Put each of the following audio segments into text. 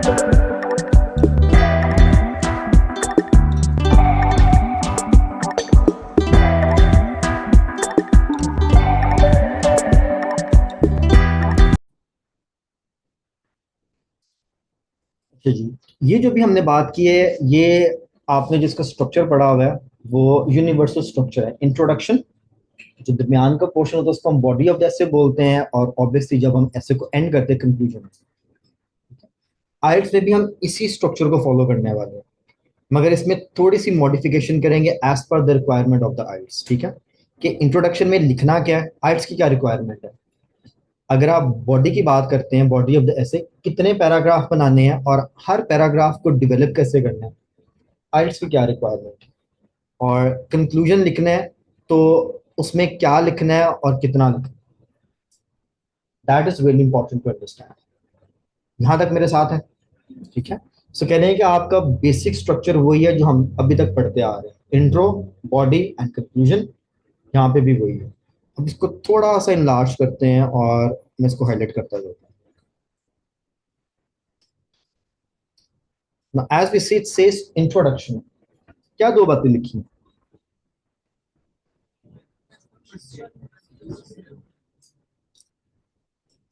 अच्छा जी, ये जो भी हमने बात की है, ये आपने जिसका स्ट्रक्चर पढ़ा हुआ है वो यूनिवर्सल स्ट्रक्चर है। इंट्रोडक्शन, जो दरमियान का पोर्शन होता है उसको हम बॉडी ऑफ द एसे बोलते हैं, और ऑब्वियसली जब हम एसे को एंड करते हैं कंक्लूजन। आइल्स में भी हम इसी स्ट्रक्चर को फॉलो करने वाले हैं, मगर इसमें थोड़ी सी मॉडिफिकेशन करेंगे as per the requirement of the IELTS. ठीक है, कि इंट्रोडक्शन में लिखना क्या है, आइल्स की क्या रिक्वायरमेंट है। अगर आप बॉडी की बात करते हैं, बॉडी ऑफ द एसे कितने पैराग्राफ बनाने हैं और हर पैराग्राफ को डेवलप कैसे करना है, आइल्स की क्या रिक्वायरमेंट है। और कंक्लूजन लिखना है तो उसमें क्या लिखना है और कितना लिखना है, that is very important to understand. यहाँ तक मेरे साथ है? ठीक है। सो कह रहे हैं कि आपका बेसिक स्ट्रक्चर वही है जो हम अभी तक पढ़ते आ रहे हैं, इंट्रो, बॉडी एंड कंक्लूजन। यहाँ पे भी वही है। अब इसको थोड़ा सा इनलार्ज करते हैं और मैं इसको हाईलाइट करता जाता हूँ। As we see it says introduction, क्या दो बातें लिखी हैं?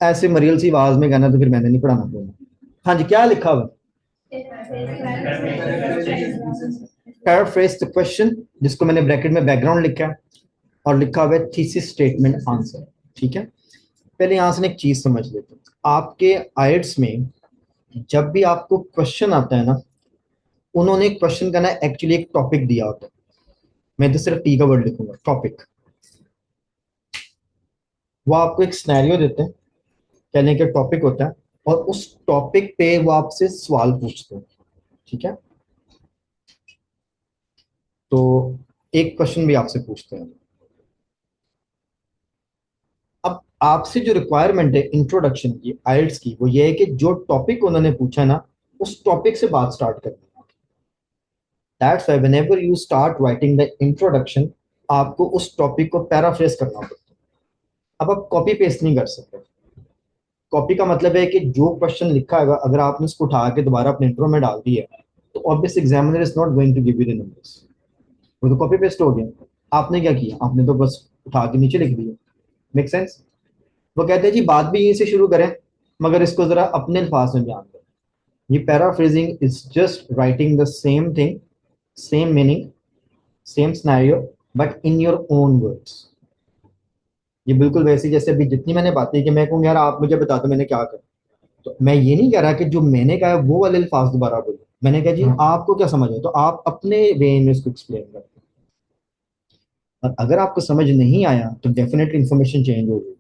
ऐसे मरियल सी आवाज में कहना तो फिर मैंने नहीं पढ़ाना पड़ेगा। हाँ जी, क्या लिखा हुआ? पैराफ्रेज द क्वेश्चन, जिसको मैंने ब्रैकेट में बैकग्राउंड लिखा है, और लिखा हुआ है थीसिस स्टेटमेंट आंसर। ठीक है, पहले यहां से एक चीज समझ लेते हैं। आपके आइट्स में जब भी आपको क्वेश्चन आता है ना, उन्होंने क्वेश्चन का ना एक्चुअली एक टॉपिक दिया होता है। मैं तो सिर्फ टी का वर्ड लिखूंगा, टॉपिक। वो आपको एक सिनेरियो देते हैं, कहने का टॉपिक होता है, और उस टॉपिक पे वो आपसे सवाल पूछते हैं। ठीक है, तो एक क्वेश्चन भी आपसे पूछते हैं। अब आपसे जो रिक्वायरमेंट है इंट्रोडक्शन की, आइल्स की, वो ये है कि जो टॉपिक उन्होंने पूछा ना, उस टॉपिक से बात स्टार्ट करनी है। That's why whenever you start writing the introduction, आपको उस टॉपिक को पैराफ्रेज करना पड़ता है। अब आप कॉपी पेस्ट नहीं कर सकते। कॉपी का मतलब है कि जो क्वेश्चन लिखा है अगर आपने उसको उठा के दोबारा अपने इंट्रो में डाल दिया, तो obvious examiner is not going to give you the numbers. वो तो कॉपी पेस्ट हो गया। आपने क्या किया, आपने तो बस उठा के नीचे लिख दिया। Make sense? वो कहते हैं जी बात भी यहीं से शुरू करें, मगर इसको जरा अपने अल्फाज में बयान करें। ये paraphrasing is just writing the same thing, same meaning, same scenario, but in your own words. ये बिल्कुल वैसे जैसे अभी जितनी मैंने बातें की, मैं कहूँ यार आप मुझे बता दो मैंने क्या करा। तो मैं ये नहीं कह रहा कि जो मैंने कहा है वो वाले अल्फाज दोबारा बोलो। मैंने कहा जी आपको क्या समझ है, तो आप अपने वे में इसको एक्सप्लेन करें। और अगर आपको समझ नहीं आया तो डेफिनेटली इंफॉर्मेशन चेंज हो गई।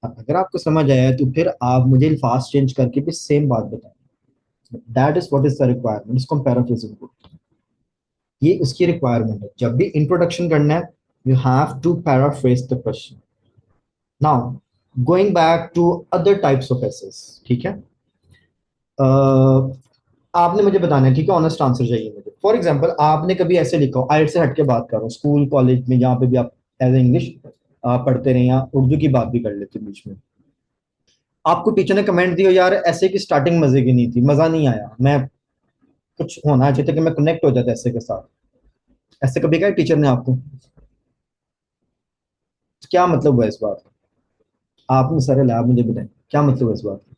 अगर आपको समझ आया तो फिर आप मुझे अल्फाज चेंज करके भी सेम बात बताएं। That is what is the requirement, इसको हम पैराफ्रेजिंग बोलते हैं। ये उसकी रिक्वायरमेंट है। जब भी इंट्रोडक्शन करना है, you have to paraphrase the question. Now going back to other types of essays. ठीक है, आपने मुझे बताना है, ठीक है, ऑनेस्ट आंसर चाहिए मुझे। फॉर एग्जांपल आपने कभी ऐसे लिखा हो, आइट से हट के बात कर रहा हूँ, स्कूल कॉलेज में जहाँ पे भी आप एज इंग्लिश पढ़ते रहे, या उर्दू की बात भी कर लेते बीच में, आपको टीचर ने कमेंट दिया यार ऐसे की स्टार्टिंग मजे की नहीं थी, मजा नहीं आया, मैं कुछ होना चाहिए था कि मैं कनेक्ट हो जाता ऐसे के साथ। ऐसे कभी कहा टीचर ने आपको? क्या मतलब हुआ इस बात का? आपने सर आप मुझे बताएं क्या मतलब है इस बात का?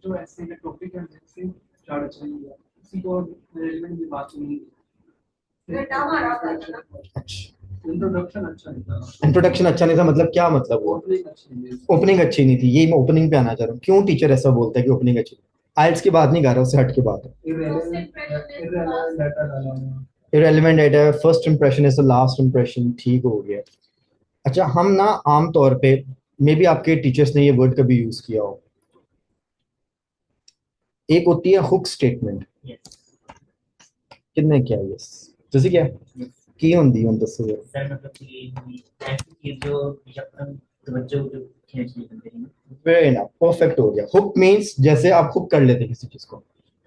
जो ऐसे का टॉपिक है जैसे स्टार्ट अच्छा नहीं हुआ, किसी को रिलेवेंट की बात नहीं, अच्छा, इंट्रोडक्शन अच्छा नहीं था। इंट्रोडक्शन अच्छा नहीं था मतलब क्या मतलब हुआ? ओपनिंग अच्छी नहीं थी, ये मैं ओपनिंग पे आना चाह रहा हूँ। क्यों टीचर ऐसा बोलता है कि ओपनिंग अच्छी? आइल्स की बात नहीं कर रहा, उससे हट के बात है। Irrelevant data, first impression is the last impression, ठीक हो गया। अच्छा, हम ना आम तौर पे, मे बी आपके टीचर्स ने ये वर्ड कभी यूज किया हो, एक होती है हुक स्टेटमेंट। कितने क्या है? ਤੁਸੀਂ क्या की ਹੁੰਦੀ ਹੁਣ ਦੱਸੋ जरा। सर मतलब कि ऐसी चीज जो अपना तवज्जो जो खींच लेते हैं। वेरी ना, परफेक्ट हो गया। हुक मींस जैसे आप हुक कर लेते हैं किसी चीज को।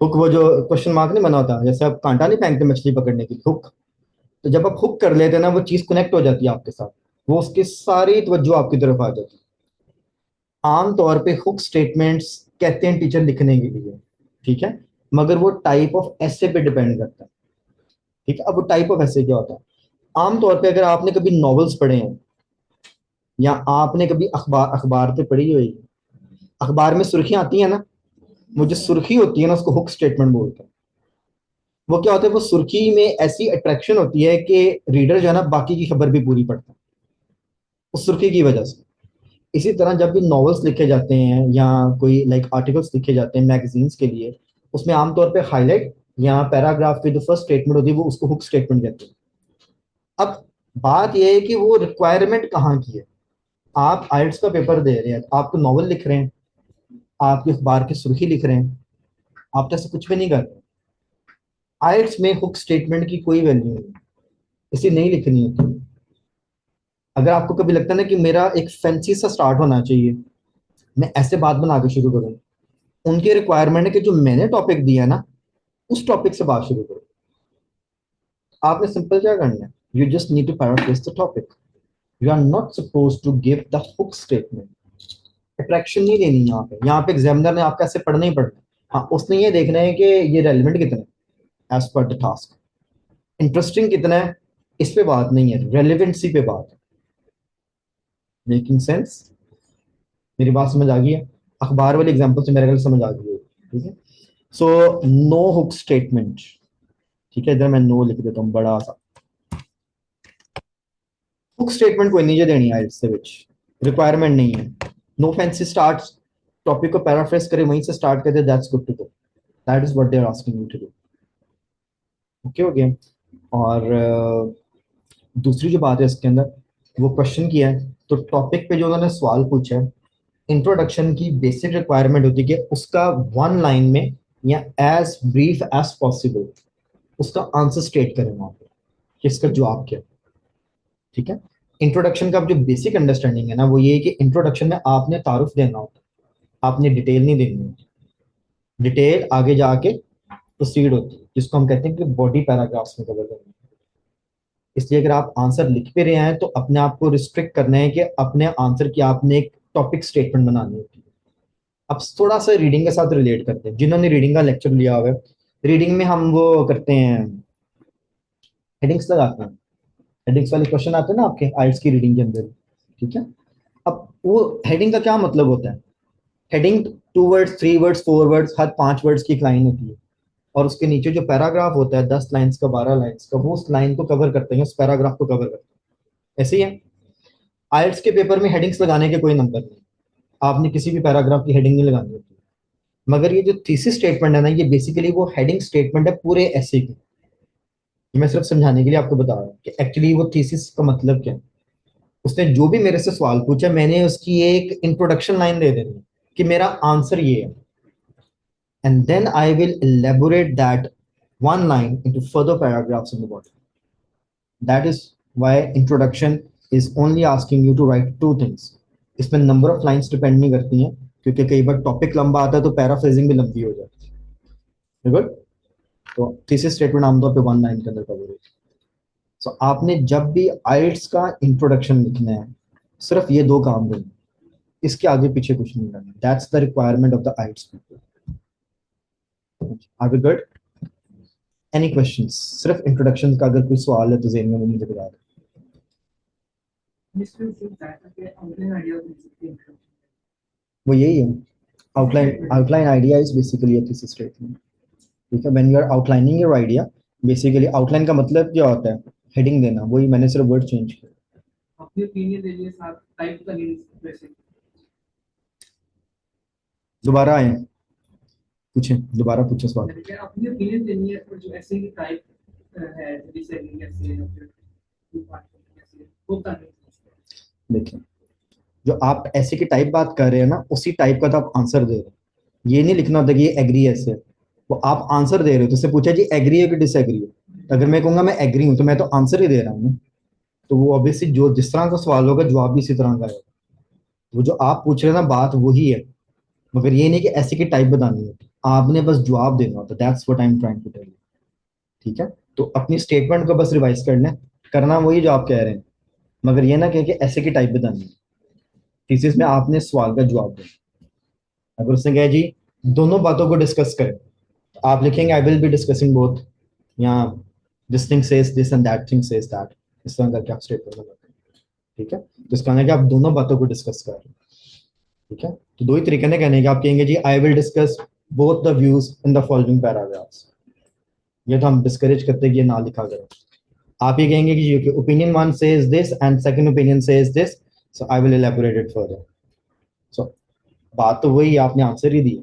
हुक वो जो क्वेश्चन मार्क नहीं बना होता, जैसे आप कांटा नहीं फेंकते मछली पकड़ने के लिए, हुक। तो जब आप हुक कर लेते हैं ना, वो चीज कनेक्ट हो जाती है आपके साथ, वो उसकी सारी तवज्जो आपकी तरफ आ जाती है। आमतौर पे हुक स्टेटमेंट्स कहते हैं टीचर लिखने के लिए, ठीक है, मगर वो टाइप ऑफ ऐसे पे डिपेंड करता है। ठीक है, अब वो टाइप ऑफ ऐसे क्या होता है, आमतौर पे अगर आपने कभी नॉवेल्स पढ़े हैं या आपने कभी अखबार अखबार पे पढ़ी हुई, अखबार में सुर्खियां आती है ना, वो जो सुर्खी होती है ना उसको हुक स्टेटमेंट बोलते हैं। वो क्या होता है, वो सुर्खी में ऐसी अट्रैक्शन होती है कि रीडर जो है ना बाकी की खबर भी पूरी पढ़ता है उस सुर्खी की वजह से। इसी तरह जब भी नॉवेल्स लिखे जाते हैं या कोई लाइक आर्टिकल्स लिखे जाते हैं मैगजीन्स के लिए, उसमें आमतौर पे हाईलाइट या पैराग्राफ की जो फर्स्ट स्टेटमेंट होती है वो उसको हुक स्टेटमेंट कहते हैं। अब बात यह है कि वो रिक्वायरमेंट कहाँ की है। आप आइल्स का पेपर दे रहे हैं, आप तो नॉवल लिख रहे हैं, आपके अखबार की सुर्खी लिख रहे हैं, आप तो ऐसा कुछ भी नहीं कर रहे। आइल्स में हुक स्टेटमेंट की कोई वैल्यू नहीं, इसे नहीं लिखनी होती। अगर आपको कभी लगता है ना कि मेरा एक फैंसी सा स्टार्ट होना चाहिए, मैं ऐसे बात बना के शुरू करूँ, उनके रिक्वायरमेंट है कि जो मैंने टॉपिक दिया ना उस टॉपिक से बात शुरू करो। आपने सिंपल क्या करना है, you just need to paraphrase the topic, you are not suppose to give the hook statement. Attraction नहीं देनी यहाँ पे एग्जामिनर ने आपका ऐसे पढ़ना ही पढ़ना है। हाँ, उसने ये देखना है कि ये रेलिवेंट कितना है as per the task, interesting कितना है, इस पे बात नहीं है, रेलिवेंसी पे बात है। Making sense? मेरी बात समझ आ गई है? अखबार वाले एग्जाम्पल से मेरे ख्याल समझ आ गई है। ठीक है, सो नो हुक स्टेटमेंट। ठीक है, इधर मैं नो लिख देता हूँ बड़ा सा। हुक स्टेटमेंट कोई नहीं जो देनी है इससे विच रिक्वायरमेंट नहीं है। नो फैंसी स्टार्ट, टॉपिक को पैराफ्रेज करे वहीं से स्टार्ट कर दे, that's good to go, that is what they are asking you to do. Okay हो गया। और दूसरी जो बात है इसके अंदर, वो क्वेश्चन किया है तो टॉपिक पे जो उन्होंने सवाल पूछा है, इंट्रोडक्शन की बेसिक रिक्वायरमेंट होती है कि उसका वन लाइन में या एज ब्रीफ एज पॉसिबल उसका आंसर स्टेट करें वहां पे कि इसका जवाब क्या है। ठीक है, इंट्रोडक्शन का जो बेसिक अंडरस्टैंडिंग है ना वो ये है कि इंट्रोडक्शन में आपने तारुफ देना होता है, आपने डिटेल नहीं देनी होती। डिटेल आगे जाके प्रोसीड होती है जिसको हम कहते हैं कि बॉडी पैराग्राफ्स में कवर करना है। इसलिए अगर आप आंसर लिख भी रहे हैं तो अपने आप को रिस्ट्रिक्ट करना है कि अपने आंसर की आपने एक टॉपिक स्टेटमेंट बनानी होती है। अब थोड़ा सा रीडिंग के साथ रिलेट करते हैं, जिन्होंने रीडिंग का लेक्चर लिया हुआ है, रीडिंग में हम वो करते हैं, हेडिंग्स लगाते हैं। हेडिंग्स वाले क्वेश्चन आते हैं ना आपके आइल्स की रीडिंग के अंदर। ठीक है, अब वो हेडिंग का क्या मतलब होता है, हेडिंग 2 वर्ड्स 3 वर्ड्स 4 वर्ड्स हर 5 वर्ड्स की एक लाइन होती है, और उसके नीचे जो पैराग्राफ होता है 10 लाइन्स का 12 लाइन्स का, वो उस लाइन को कवर करते हैं, उस पैराग्राफ को कवर करते हैं। ऐसे ही है, आइल्स के पेपर में हेडिंग्स लगाने के कोई नंबर नहीं, आपने किसी भी पैराग्राफ की हेडिंग नहीं लगानी होती। मगर ये जो थीसिस स्टेटमेंट है ना, ये बेसिकली वो हेडिंग स्टेटमेंट है पूरे ऐसे की। ये मैं सिर्फ समझाने के लिए आपको बता रहा हूँ कि एक्चुअली वो थीसिस का मतलब क्या है। उसने जो भी मेरे से सवाल पूछा मैंने उसकी एक इंट्रोडक्शन लाइन दे देनी है कि मेरा आंसर ये है, and then I will elaborate that one line into further paragraphs in the body. That is why introduction is only asking you to write 2 things. इसमें नंबर ऑफ लाइंस डिपेंड नहीं करती हैं, क्योंकि कई बार टॉपिक लंबा आता है तो पैराफ्रेजिंग भी लंबी हो जाती है। गुड, तो थीसिस स्टेटमेंट आमतौर पे 1 लाइन के अंदर कवर होती है। सो आपने जब भी आइल्स का इंट्रोडक्शन लिखना है सिर्फ ये 2 काम करने, इसके आगे पीछे कुछ नहीं करना। That's the requirement of the IELTS people. Are we good? Any questions? सिर्फ इंट्रोडक्शन का अगर कोई सवाल है तो ज़हन में मुझे बता दें। Mystery is that okay, outline idea of the introduction. वो यही है, outline idea is basically a thesis statement. ठीक है, when you are outlining your idea, basically outline का मतलब क्या होता है, हेडिंग देना, वही मैंने सिर्फ वर्ड चेंज किया। अपने ओपिनियन के लिए साथ टाइप का नहीं वैसे दोबारा आए, पूछें, दोबारा पूछें सवाल। मैंने अपनी ओपिनियन देनी है और जो ऐसे ही टाइप है डिसएग्री ऐसे है फिर ऐसे वो करने देखिए, जो आप ऐसे की टाइप बात कर रहे हैं ना उसी टाइप का तो आप आंसर दे रहे हैं। ये नहीं लिखना होता कि ये एग्री ऐसे है, वो आप आंसर दे रहे हो तो उससे पूछा जी एग्री है कि डिसएग्री है। अगर मैं कहूंगा मैं एग्री हूं तो मैं तो आंसर ही दे रहा हूँ ना, तो वो ऑब्वियसली जो जिस तरह का सवाल होगा जवाब भी इसी तरह का है। वो जो आप पूछ रहे हैं ना बात वही है, मगर ये नहीं कि ऐसे की टाइप बतानी है, आपने बस जवाब देना होता है। That's what I am trying to tell you. ठीक है, तो अपनी स्टेटमेंट को बस रिवाइज करना है, करना वही जो आप कह रहे हैं, मगर ये ना कह के ऐसे की टाइप बतानी है। थीसिस में आपने सवाल का जवाब देना। अगर उसने कहा जी दोनों बातों को डिस्कस करें आप लिखेंगे I will be discussing both, या this thing says this and that thing says that, इस तरह करके आप स्टेटमेंट बनाते हैं। ठीक है, तो इसका मतलब कि आप दोनों बातों को डिस्कस कर रहे हैं। ठीक है, तो दो ही तरीके ने कहने के, आप कहेंगे जी I will discuss both the views in the following paragraphs, ये तो हम डिस्करेज करते हैं कि ये ना लिखा करें। आप ये कहेंगे कि opinion one says this and second opinion says this, so I will elaborate it further. So बात तो वही है, आपने आंसर ही दिया।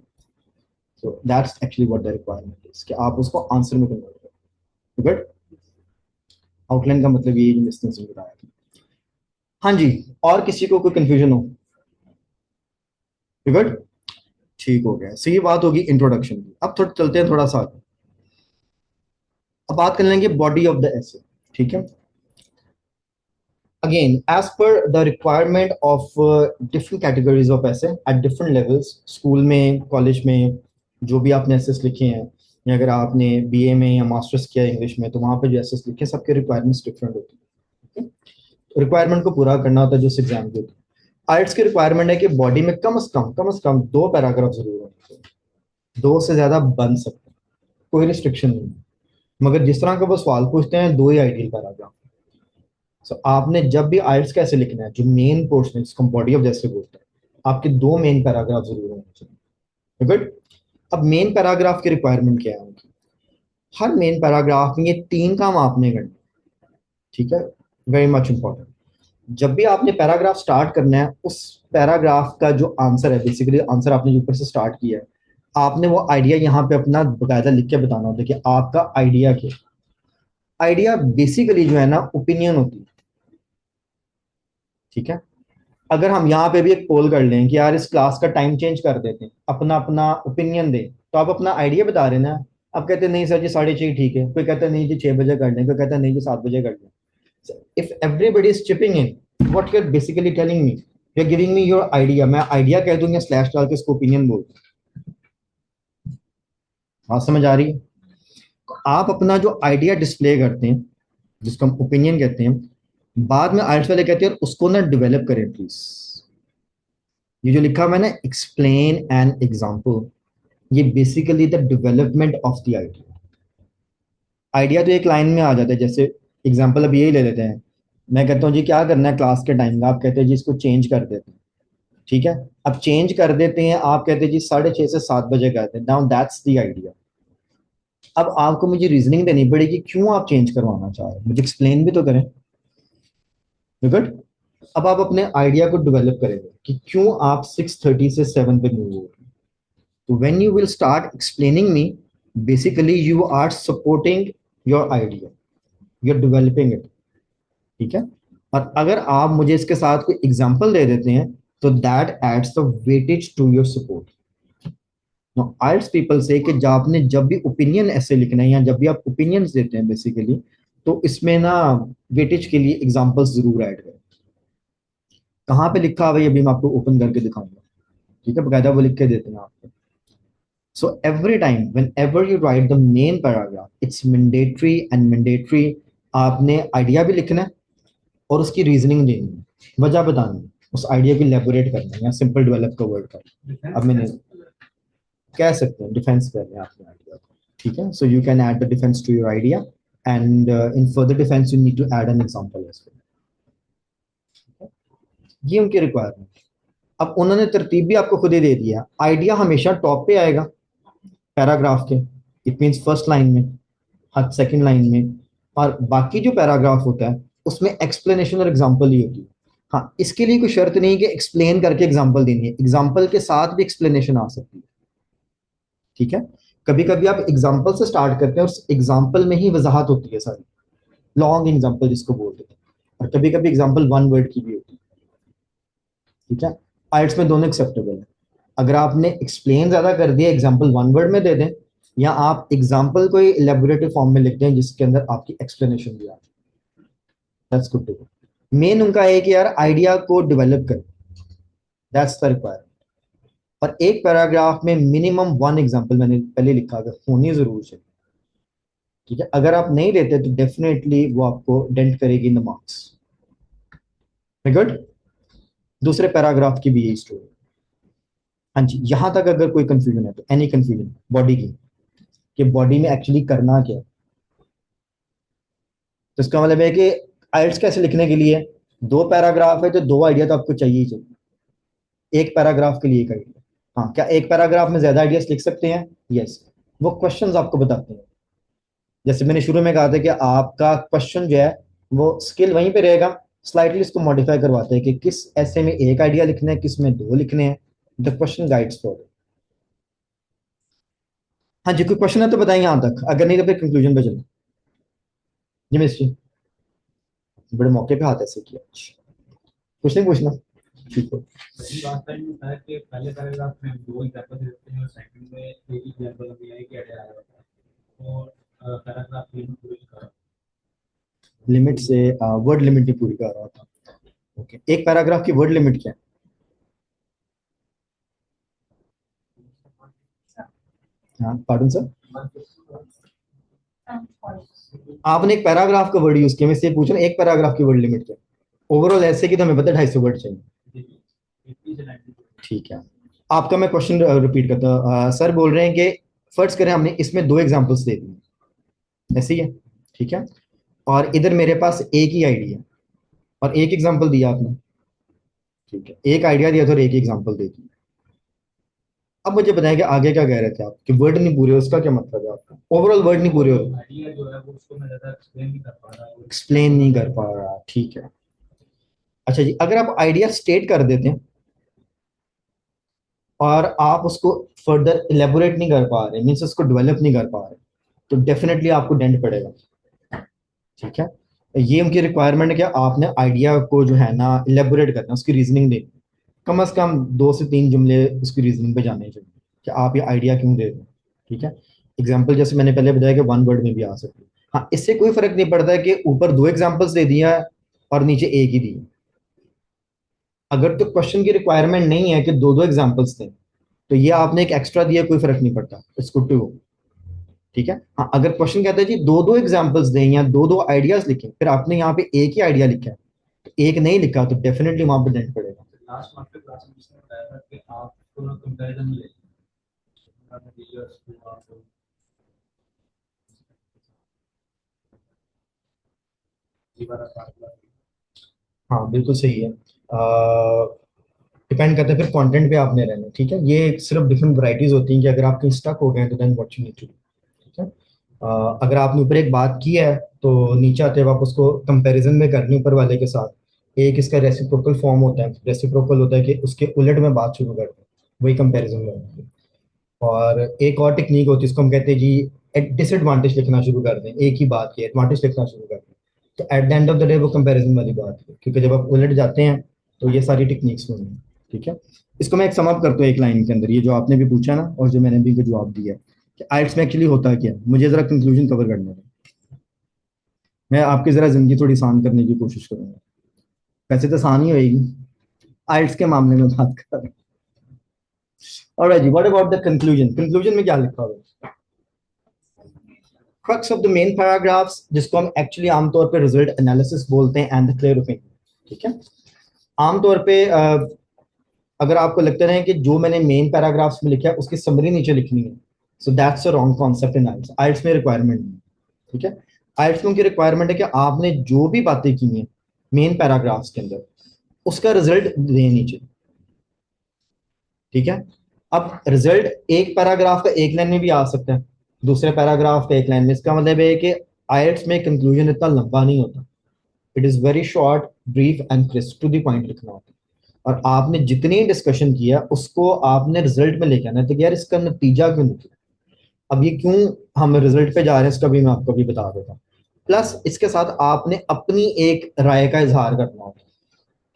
So that's actually what the requirement is, कि आप उसको आंसर में कन्वर्ट करें। गुड, आउटलाइन का मतलब ये जो इसने बताया था। हाँ जी, और किसी को कोई कंफ्यूजन हो? गुड, ठीक हो गया। सो ये बात होगी इंट्रोडक्शन की। अब थोड़ा चलते हैं थोड़ा सा आगे। अब बात कर लेंगे बॉडी ऑफ द एसे। ठीक है, again as per the requirement of different categories of essay at different levels, school में, कॉलेज में, जो भी आपने एसेस लिखे हैं, या अगर आपने बीए में या मास्टर्स किया इंग्लिश में, तो वहां पे जो एसेस लिखे हैं सबके रिक्वायरमेंट्स डिफरेंट होती है। रिक्वायरमेंट को पूरा करना होता है जो एग्जाम की होती है। आर्ट्स की रिक्वायरमेंट है कि बॉडी में कम से कम 2 पैराग्राफ जरूर होने चाहिए, 2 से ज्यादा बन सकते हैं, कोई रिस्ट्रिक्शन नहीं है। मगर जिस तरह का वो सवाल पूछते हैं, 2 ही आइडियल पैराग्राफ। सो आपने जब भी आइल्स का ऐसे लिखना है, जो मेन पोर्शन जिसको बॉडी ऑफ जैसे बोलते हैं, आपके 2 मेन पैराग्राफ जरूर होने चाहिए। गुड, अब मेन पैराग्राफ की रिक्वायरमेंट क्या है उनकी? हर मेन पैराग्राफ में ये 3 काम आपने करने। ठीक है, वेरी मच इंपॉर्टेंट। जब भी आपने पैराग्राफ स्टार्ट करना है, उस पैराग्राफ का जो आंसर है, बेसिकली आंसर आपने जो ऊपर से स्टार्ट किया है, आपने वो आइडिया यहाँ पे अपना बकायदा लिख के बताना होता है कि आपका आइडिया क्या। आइडिया बेसिकली जो है ना, ओपिनियन होती है। ठीक है, अगर हम यहाँ पे भी एक पोल कर लें कि यार इस क्लास का टाइम चेंज कर देते हैं, अपना अपना ओपिनियन दें, तो आप अपना आइडिया बता रहे हैं ना। आप कहते हैं नहीं सर जी 6:30 ठीक है, कोई कहता है नहीं जी 6 बजे कर लें, कोई कहता है नहीं जी 7 बजे कर लें। If everybody is chipping in, what you are basically telling me, you are giving me your idea, मैं आइडिया कह दूंगा स्लैश डाल के इसको ओपिनियन बोल दूं। बात समझ आ रही है? तो आप अपना जो आइडिया डिस्प्ले करते हैं, जिसको हम ओपिनियन कहते हैं, बाद में आइल्स वाले कहते हैं उसको ना डेवलप करें प्लीज। ये जो लिखा हुआ है ना, एक्सप्लेन एन एग्जाम्पल, ये basically the development of the idea. Idea तो एक लाइन में आ जाता है, जैसे एग्जाम्पल अब यही ले लेते हैं। मैं कहता हूँ जी क्या करना है क्लास के टाइम का, आप कहते हैं जी इसको चेंज कर देते हैं। ठीक है, अब चेंज कर देते हैं, आप कहते हैं जी 6:30 से 7 बजे करते हैं। Now that's the idea. अब आपको मुझे रीजनिंग देनी पड़ेगी क्यों आप चेंज करवाना चाह रहे हैं, मुझे एक्सप्लेन भी तो करें। गुड, अब आप अपने आइडिया को डेवलप करेंगे कि क्यों आप 6:30 से 7 पे मूव हो रहे हैं। तो when you will start explaining me, basically you are supporting your idea, you are developing it. ठीक है, और अगर आप मुझे इसके साथ कोई एग्जांपल दे देते हैं, तो that adds the weightage to your support. Now IELTS people say कि जब आपने जब भी ओपिनियन ऐसे लिखना है, या जब भी आप ओपिनियंस देते हैं बेसिकली, तो इसमें ना वेटेज के लिए एग्जांपल्स जरूर ऐड करें। कहाँ पे लिखा हुआ है ये भी मैं आपको ओपन करके दिखाऊंगा। ठीक है, बकायदा वो लिख के देते हैं आपको। So every time, whenever you write the main paragraph, it's mandatory आपने आइडिया भी लिखना है और उसकी रीजनिंग देनी है, वजह बतानी है, उस आइडिया को इलेबोरेट करना है, या सिंपल डेवलप का वर्ड का अब मैंने कह सकते हैं डिफेंस कर रहे हैं अपने आइडिया को। ठीक है, so you can add the defence to your idea, and in further defence you need to add an example as well. ये उनकी रिक्वायरमेंट। अब उन्होंने तरतीब भी आपको खुद ही दे दिया। आइडिया हमेशा टॉप पे आएगा पैराग्राफ के, इट मीन्स फर्स्ट लाइन में, हर सेकंड लाइन में, और बाकी जो पैराग्राफ होता है उसमें एक्सप्लेनेशन और एग्जांपल ही होती है। हाँ, इसके लिए कोई शर्त नहीं कि एक्सप्लेन करके एग्जांपल देनी है, एग्जांपल के साथ भी एक्सप्लेनेशन आ सकती है। ठीक है, कभी कभी आप एग्जांपल से स्टार्ट करते हैं, उस एग्जांपल में ही वजाहत होती है सारी, लॉन्ग एग्जांपल जिसको बोलते हैं, और कभी कभी एग्जांपल 1 वर्ड की भी होती है। ठीक है, आइट्स में दोनों एक्सेप्टेबल है। अगर आपने एक्सप्लेन ज्यादा कर दिया, एग्जांपल 1 वर्ड में दे दें, या आप एग्जांपल को इलेबोरेटिव फॉर्म में लिख दें जिसके अंदर आपकी एक्सप्लेनेशन भी आ जाए, that's good to go. Main उनका है कि यार आइडिया को डेवलप करें, दैट्स द रिक्वायरमेंट। और एक पैराग्राफ में मिनिमम 1 एग्जांपल मैंने पहले लिखा है, होनी जरूर चाहिए। ठीक है, अगर आप नहीं लेते तो डेफिनेटली वो आपको डेंट करेगी इन द मार्क्स। गुड, दूसरे पैराग्राफ की भी यही स्टोरी। हाँ जी, यहां तक अगर कोई कंफ्यूजन है तो, एनी कंफ्यूजन बॉडी की? कि बॉडी में एक्चुअली करना क्या है। तो इसका मतलब है कि आइल्स कैसे लिखने के लिए दो पैराग्राफ है तो दो आइडिया तो आपको चाहिए ही चाहिए, एक पैराग्राफ के लिए एक आइडिया। हाँ, क्या एक पैराग्राफ में ज्यादा आइडियाज लिख सकते हैं? यस। वो क्वेश्चंस आपको बताते हैं। जैसे मैंने शुरू में कहा था कि आपका क्वेश्चन जो है वो स्किल वहीं पे रहेगा, स्लाइटली इसको मॉडिफाई करवाते हैं कि किस ऐसे में एक आइडिया लिखना है, किस में दो लिखने हैं। The question guides for. हाँ जी, कोई क्वेश्चन है तो बताएं यहाँ तक, अगर नहीं तो फिर कंक्लूजन पे चलें। जी मिस जी, बड़े मौके पे हाथ ऐसे किया। कुछ नहीं पूछना? ठीक है। लास्ट टाइम था कि पहले पैराग्राफ में दो एग्जांपल देते हैं और सेकंड में एक एग्जांपल दिया है कि आइडिया आ रहा है और पैराग्राफ तीन पूरी करा। लिमिट से वर्ड लिमिट नहीं पूरी कर रहा था। ओके, एक पैराग्राफ की वर्ड लिमिट क्या है? हाँ पार्डन सर, आपने एक पैराग्राफ का वर्ड यूज किया, मैं इससे पूछ रहा हूँ एक पैराग्राफ की वर्ड लिमिट क्या है? ओवरऑल ऐसे की तो हमें पता है 250 वर्ड चाहिए। ठीक है, आपका मैं क्वेश्चन रिपीट करता हूँ। सर बोल रहे हैं कि फर्ज करें हमने इसमें दो एग्जांपल्स दे दिए, ऐसे ही है, ठीक है, और इधर मेरे पास एक ही आइडिया और एक एग्जांपल दिया आपने, ठीक है, एक आइडिया दिया था और एक एग्जांपल दे दिया। अब मुझे बताएं कि आगे क्या कह रहे थे आप कि वर्ड नहीं पूरे, उसका क्या मतलब है आपका? ओवरऑल वर्ड नहीं पूरे हो रहे, आइडिया जो है वो उसको मैं ज्यादा एक्सप्लेन नहीं कर पा रहा हूँ। एक्सप्लेन नहीं कर पा रहा, ठीक है। अच्छा जी, अगर आप आइडिया स्टेट कर देते हैं और आप उसको फर्दर इलेबोरेट नहीं कर पा रहे, मीन्स उसको डेवलप नहीं कर पा रहे, तो डेफिनेटली आपको डेंट पड़ेगा, ठीक है। ये उनकी रिक्वायरमेंट है कि आपने आइडिया को जो है ना इलेबोरेट करना, उसकी रीजनिंग देनी, कम से कम 2 से 3 जुमले उसकी रीजनिंग पे जाने चाहिए कि आप ये आइडिया क्यों दे रहे हैं, ठीक है। एग्जाम्पल जैसे मैंने पहले बताया कि वन वर्ड में भी आ सकती है। हाँ, इससे कोई फर्क नहीं पड़ता है कि ऊपर दो एग्जाम्पल्स दे दिया है और नीचे एक ही दी है। अगर तो क्वेश्चन की रिक्वायरमेंट नहीं है कि दो दो एग्जाम्पल्स दें, तो ये आपने एक एक्स्ट्रा दिया, कोई फर्क नहीं पड़ता, इट्स गुड टू गो, ठीक है। हाँ, अगर क्वेश्चन कहता है जी दो दो एग्जाम्पल्स दें या दो दो आइडियाज लिखें, फिर आपने यहाँ पे एक ही आइडिया लिखा है तो एक नहीं लिखा, तो डेफिनेटली वहां पर डेंट पड़ेगा। लास्ट मंथ पे क्लास में इसने बताया था कि आप दोनों कंपैरिजन में ले हाँ बिल्कुल सही है, डिपेंड करता है फिर कंटेंट पे आपने रहना, ठीक है। ये सिर्फ डिफरेंट वैरायटीज होती हैं कि अगर आप कहीं स्टक हो गए तो then what you need to do, ठीक है। अगर आपने ऊपर एक बात की है तो नीचे आते हुए आप उसको कंपैरिजन में करनी ऊपर वाले के साथ। एक इसका रेसिप्रोकल फॉर्म होता है, रेसिप्रोकल होता है कि उसके उलट में बात शुरू कर दें, वही कंपैरिजन में होती है। और एक और टेक्निक होती है, इसको हम कहते हैं जी डिसएडवांटेज लिखना शुरू कर दें, एक ही बात की एडवांटेज लिखना शुरू कर दें, तो at the end of the day वो कंपैरिजन वाली बात है, क्योंकि जब आप उलट जाते हैं तो ये सारी टेक्निक्स होंगी, ठीक है। इसको मैं एक समअप करता हूँ एक लाइन के अंदर, ये जो आपने भी पूछा ना और जो मैंने भी इनको जवाब दिया कि आइट्स में एक्चुअली होता क्या है, मुझे जरा कंक्लूजन कवर करने में, मैं आपकी जरा जिंदगी थोड़ी आसान करने की कोशिश करूंगा। वैसे तो आसान ही होएगी, आइट्स के मामले में बात कर रहा हूँ। ऑलराइट जी, what about the conclusion? Conclusion में क्या लिखा हुआ है? Crux of the main paragraphs, जिसको हम एक्चुअली आमतौर पे रिजल्ट एनालिसिस बोलते हैं, एंड द क्लियर ओपिनियन, ठीक है। आमतौर पे अगर आपको लगता है कि जो मैंने मेन पैराग्राफ्स में लिखा है उसकी समरी नीचे लिखनी है, so that's a wrong concept in IELTS. IELTS में रिक्वायरमेंट नहीं है, ठीक है। आइल्स में उनकी रिक्वायरमेंट है कि आपने जो भी बातें की हैं मेन पैराग्राफ्स के अंदर उसका रिजल्ट दें नीचे, ठीक है। अब रिजल्ट एक पैराग्राफ का एक लाइन में भी आ सकता है, दूसरे पैराग्राफ का एक लाइन में, इसका मतलब है कि आइल्स में कंक्लूजन इतना लंबा नहीं होता, it is very short, brief and crisp, to the point लिखना होता है। और आपने जितनी डिस्कशन किया उसको आपने रिजल्ट में लेके आना है, तो यार इसका नतीजा क्यों निकला। अब ये क्यों हम रिजल्ट पे जा रहे हैं इसका भी मैं आपको भी बता देता हूँ। प्लस इसके साथ आपने अपनी एक राय का इजहार करना होता है,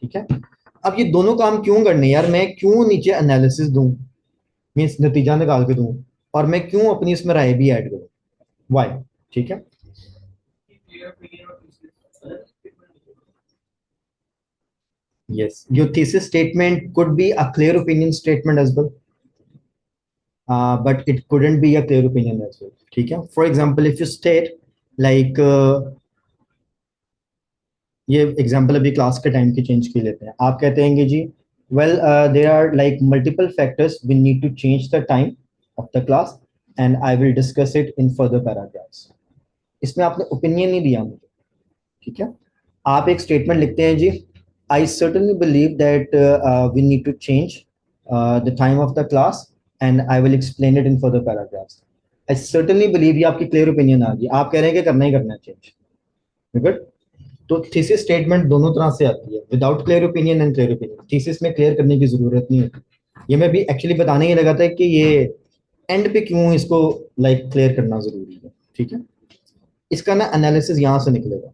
ठीक है। अब ये दोनों काम क्यों करने यार, मैं क्यों नीचे एनालिसिस दूं, मीन्स नतीजा निकाल के दूं, और मैं क्यों अपनी इसमें राय भी ऐड करूं, वाई, ठीक है। Yes, your thesis statement could be a clear opinion statement as well, but it couldn't be a clear opinion as well. ठीक है. For example, if you state like ये एग्जाम्पल अभी क्लास के time की change की लेते हैं, आप कहते हैं जी well there are like multiple factors we need to change the time of the class and I will discuss it in further paragraphs. इसमें आपने ओपिनियन नहीं दिया मुझे, ठीक है? आप एक स्टेटमेंट लिखते हैं जी, I certainly believe that we need to change the time of the class and I will explain it in further paragraphs. I certainly believe ये आपकी क्लियर ओपिनियन आ गई, आप कह रहे हैं कि करना ही करना है चेंज, गुड। तो थीसिस स्टेटमेंट दोनों तरह से आती है, without clear opinion and clear opinion. Thesis में क्लियर करने की जरूरत नहीं होती, ये मैं भी एक्चुअली बताने ही लगा था कि ये एंड पे क्यों इसको लाइक क्लियर करना जरूरी है, ठीक है? इसका ना एनालिसिस यहां से निकलेगा।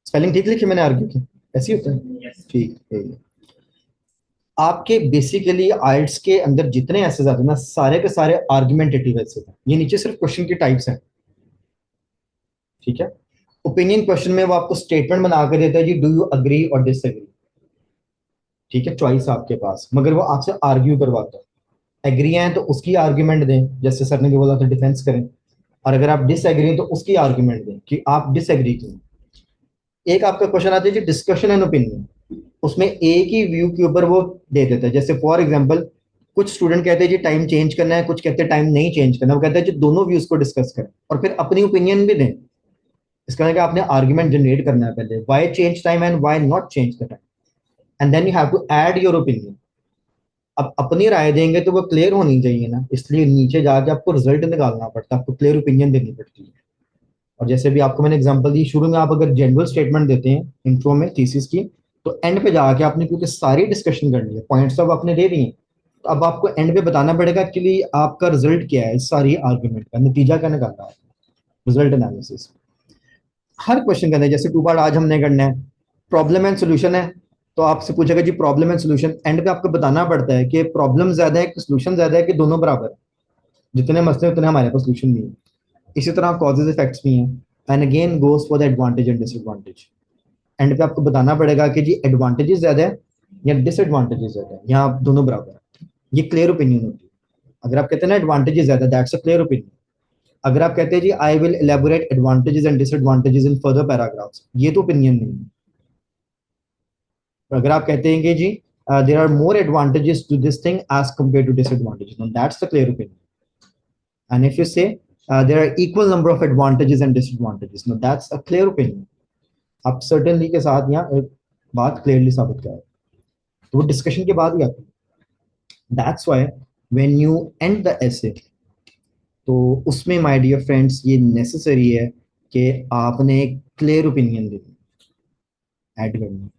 स्पेलिंग ठीक लिखी मैंने आर्ग्यू की, ऐसी होता है, Yes. ठीक है। आपके बेसिकली आइल्स के अंदर जितने एसेस आते हैं ना, सारे के सारे आर्गुमेंटेटिव एसेस हैं। ये नीचे सिर्फ क्वेश्चन की टाइप्स हैं, ठीक है? ओपिनियन क्वेश्चन में वो आपको स्टेटमेंट बना के देता है जी, डू यू अग्री और डिसएग्री, ठीक है? चॉइस आपके पास, मगर वो आपसे आर्ग्यू करवाता है। एग्री हैं तो उसकी आर्ग्यूमेंट दें, जैसे सर ने भी बोला था डिफेंस करें, और अगर आप डिसएग्री तो उसकी आर्ग्यूमेंट दें कि आप डिसएग्री क्यों। एक आपका क्वेश्चन आता है जी डिस्कशन एंड ओपिनियन, उसमें एक ही व्यू के ऊपर वो दे देता है। जैसे फॉर एग्जांपल कुछ स्टूडेंट कहते हैं जी टाइम चेंज करना है, कुछ कहते हैं टाइम नहीं चेंज करना। वो कहते हैं जी दोनों व्यूज को डिस्कस करें और फिर अपनी ओपिनियन भी दें। इसका मतलब आपने आर्गुमेंट जनरेट करना है पहले, why change time and why not change the time, and then you have to add your opinion. अब अपनी राय देंगे तो वो क्लियर होनी चाहिए ना, इसलिए नीचे जाके आपको रिजल्ट निकालना पड़ता है, आपको क्लियर ओपिनियन देनी पड़ती है। और जैसे भी आपको मैंने एग्जांपल दी, शुरू में आप अगर जनरल स्टेटमेंट देते हैं इंट्रो में थीसिस की, तो एंड पे जाके आपने क्योंकि सारी डिस्कशन करनी है, पॉइंट्स अब आपने दे दिए, तो अब आपको एंड पे बताना पड़ेगा कि आपका रिजल्ट क्या है, इस सारी आर्गुमेंट का नतीजा क्या निकालना है, रिजल्ट एनालिसिस। हर क्वेश्चन के अंदर जैसे टू पार्ट आज हमने करना है, प्रॉब्लम एंड सोल्यूशन है, तो आपसे पूछेगा जी प्रॉब्लम एंड सोल्यूशन, एंड पे आपको बताना पड़ता है कि प्रॉब्लम ज्यादा है कि सोल्यूशन ज्यादा है कि दोनों बराबर है। जितने मसले उतने हमारे पास सोल्यूशन भी है। इसी तरह कॉजेज इफेक्ट्स भी हैं, and again goes for the advantage and disadvantage. And पे आपको बताना पड़ेगा कि जी एडवांटेजेस ज्यादा है या डिसएडवांटेजेस ज्यादा है, या आप दोनों बराबर है। ये क्लियर ओपिनियन होती है। अगर आप कहते हैं ना एडवांटेजेस ज्यादा, दैट्स अ क्लियर ओपिनियन। अगर आप कहते हैं जी I will elaborate advantages and disadvantages in further paragraphs, ये तो ओपिनियन नहीं है। अगर आप कहते हैं कि जी there are more advantages to this thing as compare to disadvantages, no that's the clear opinion. And if you say there are equal number of advantages and disadvantages, no that's a clear opinion। आप certainly के साथ यहाँ एक बात clearly साबित करें, तो वो डिस्कशन के बाद ही आती है। That's why when you end the essay, तो उसमें माय डियर फ्रेंड्स ये नेसेसरी है कि आपने एक क्लियर ओपिनियन देनी, ऐड करनी है,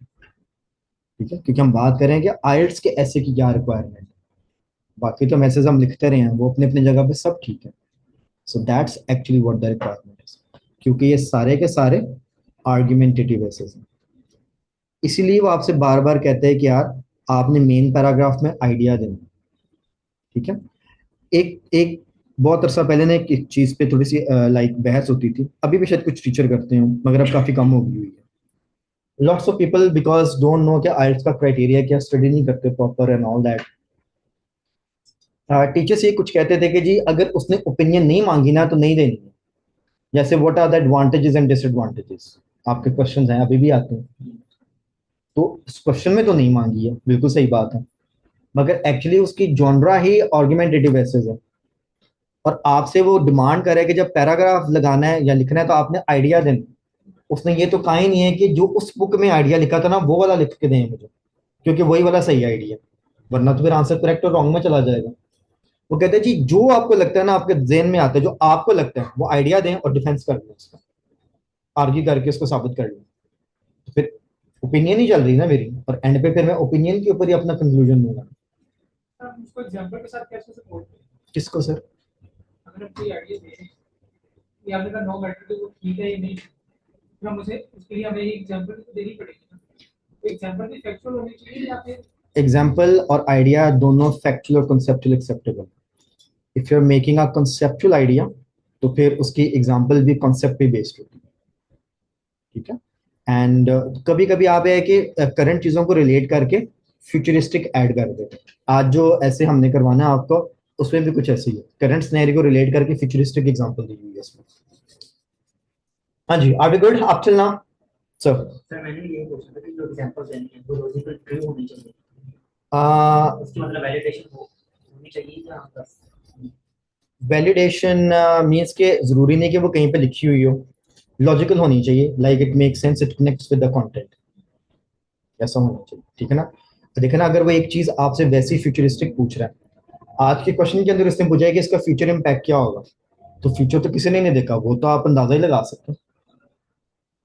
ठीक है? क्योंकि हम बात करें कि आइल्स के एसे की क्या रिक्वायरमेंट है। बाकी तो मैसेज हम लिखते रहे हैं, वो अपने अपने जगह पे सब ठीक है। So that's actually what the requirement is, क्योंकि ये सारे के सारे आर्गुमेंटेटिव एसेस हैं। इसीलिए वो आपसे बार बार कहते हैं कि यार आपने मेन पैराग्राफ में आइडिया देना, ठीक है? एक एक बहुत अरसा पहले ना एक चीज पे थोड़ी सी लाइक बहस होती थी, अभी भी शायद कुछ टीचर करते हैं मगर अब काफी कम हो गई हुई है। Lots of people because don't know कि आइल्स का क्राइटेरिया क्या, स्टडी नहीं करते proper and all that. Teachers ये कुछ कहते थे कि जी अगर उसने ओपिनियन नहीं मांगी ना तो नहीं देनी है। जैसे what are the advantages and disadvantages, आपके क्वेश्चंस हैं अभी भी आते हैं, तो इस क्वेश्चन में तो नहीं मांगी है, बिल्कुल सही बात है, मगर एक्चुअली उसकी जॉनरा ही आर्गुमेंटेटिव एसेस है। और आपसे वो डिमांड करे कि जब पैराग्राफ लगाना है या लिखना है तो आपने आइडिया देना। उसने ये तो कहा ही नहीं है कि जो उस बुक में आइडिया लिखा था ना वो वाला लिख के दें मुझे, क्योंकि वही वाला सही आइडिया, वरना तो फिर आंसर करेक्ट और रॉन्ग में चला जाएगा। वो कहते हैं जी जो आपको लगता है ना, आपके जेहन में आता है, जो आपको लगता है वो आइडिया दें और डिफेंस कर लें उसका, आर्ग्यू करके उसको साबित कर लें। तो फिर ओपिनियन ही चल रही है ना मेरी, और एंड पे फिर मैं ओपिनियन के ऊपर ही अपना कंक्लूजन दूंगा। आप उसको एग्जांपल के साथ कैसे सपोर्ट करें? किसको सर? अगर आप कोई आइडिया दे रहे हैं कि आपने कहा नो मैटर तो वो ठीक है या नहीं, तो हम उसे उसके लिए हमें एग्जांपल तो देनी पड़ेगी ना। तो एग्जांपल भी फैक्चुअल होनी चाहिए या फिर एग्जाम्पल और आइडिया दोनों फैक्चुअल और conceptual acceptable. If you are making a conceptual idea तो फिर उसकी एग्जाम्पल भी कॉन्सेप्ट पे बेस्ड होती है, ठीक है? एंड कभी कभी आप है कि करंट चीजों को रिलेट करके फ्यूचरिस्टिक ऐड कर देते हैं। आज जो ऐसे हमने करवाना है आपको, उसमें भी कुछ ऐसे ही है, करंट सिनेरियो को रिलेट करके फ्यूचरिस्टिक एग्जांपल दी हुई है इसमें। हाँ जी, are we good up till now? Sir sir मैंने ये पूछा था कि जो एग्जांपल देनी है वो लॉजिकल ट्रू होनी चाहिए, उसकी मतलब वैलिडेशन होनी चाहिए या बस? वैलिडेशन मीन्स के जरूरी नहीं कि वो कहीं पे लिखी हुई हो, लॉजिकल होनी चाहिए, like it make sense, it connects with the content, ऐसा होना चाहिए, ठीक है ना। तो देखना अगर वो एक चीज आपसे वैसी फ्यूचरिस्टिक पूछ रहा है, आज के क्वेश्चन के अंदर इसने पूछा है कि इसका फ्यूचर इम्पैक्ट क्या होगा, तो फ्यूचर तो किसी ने नहीं देखा, वो तो आप अंदाजा ही लगा सकते हैं,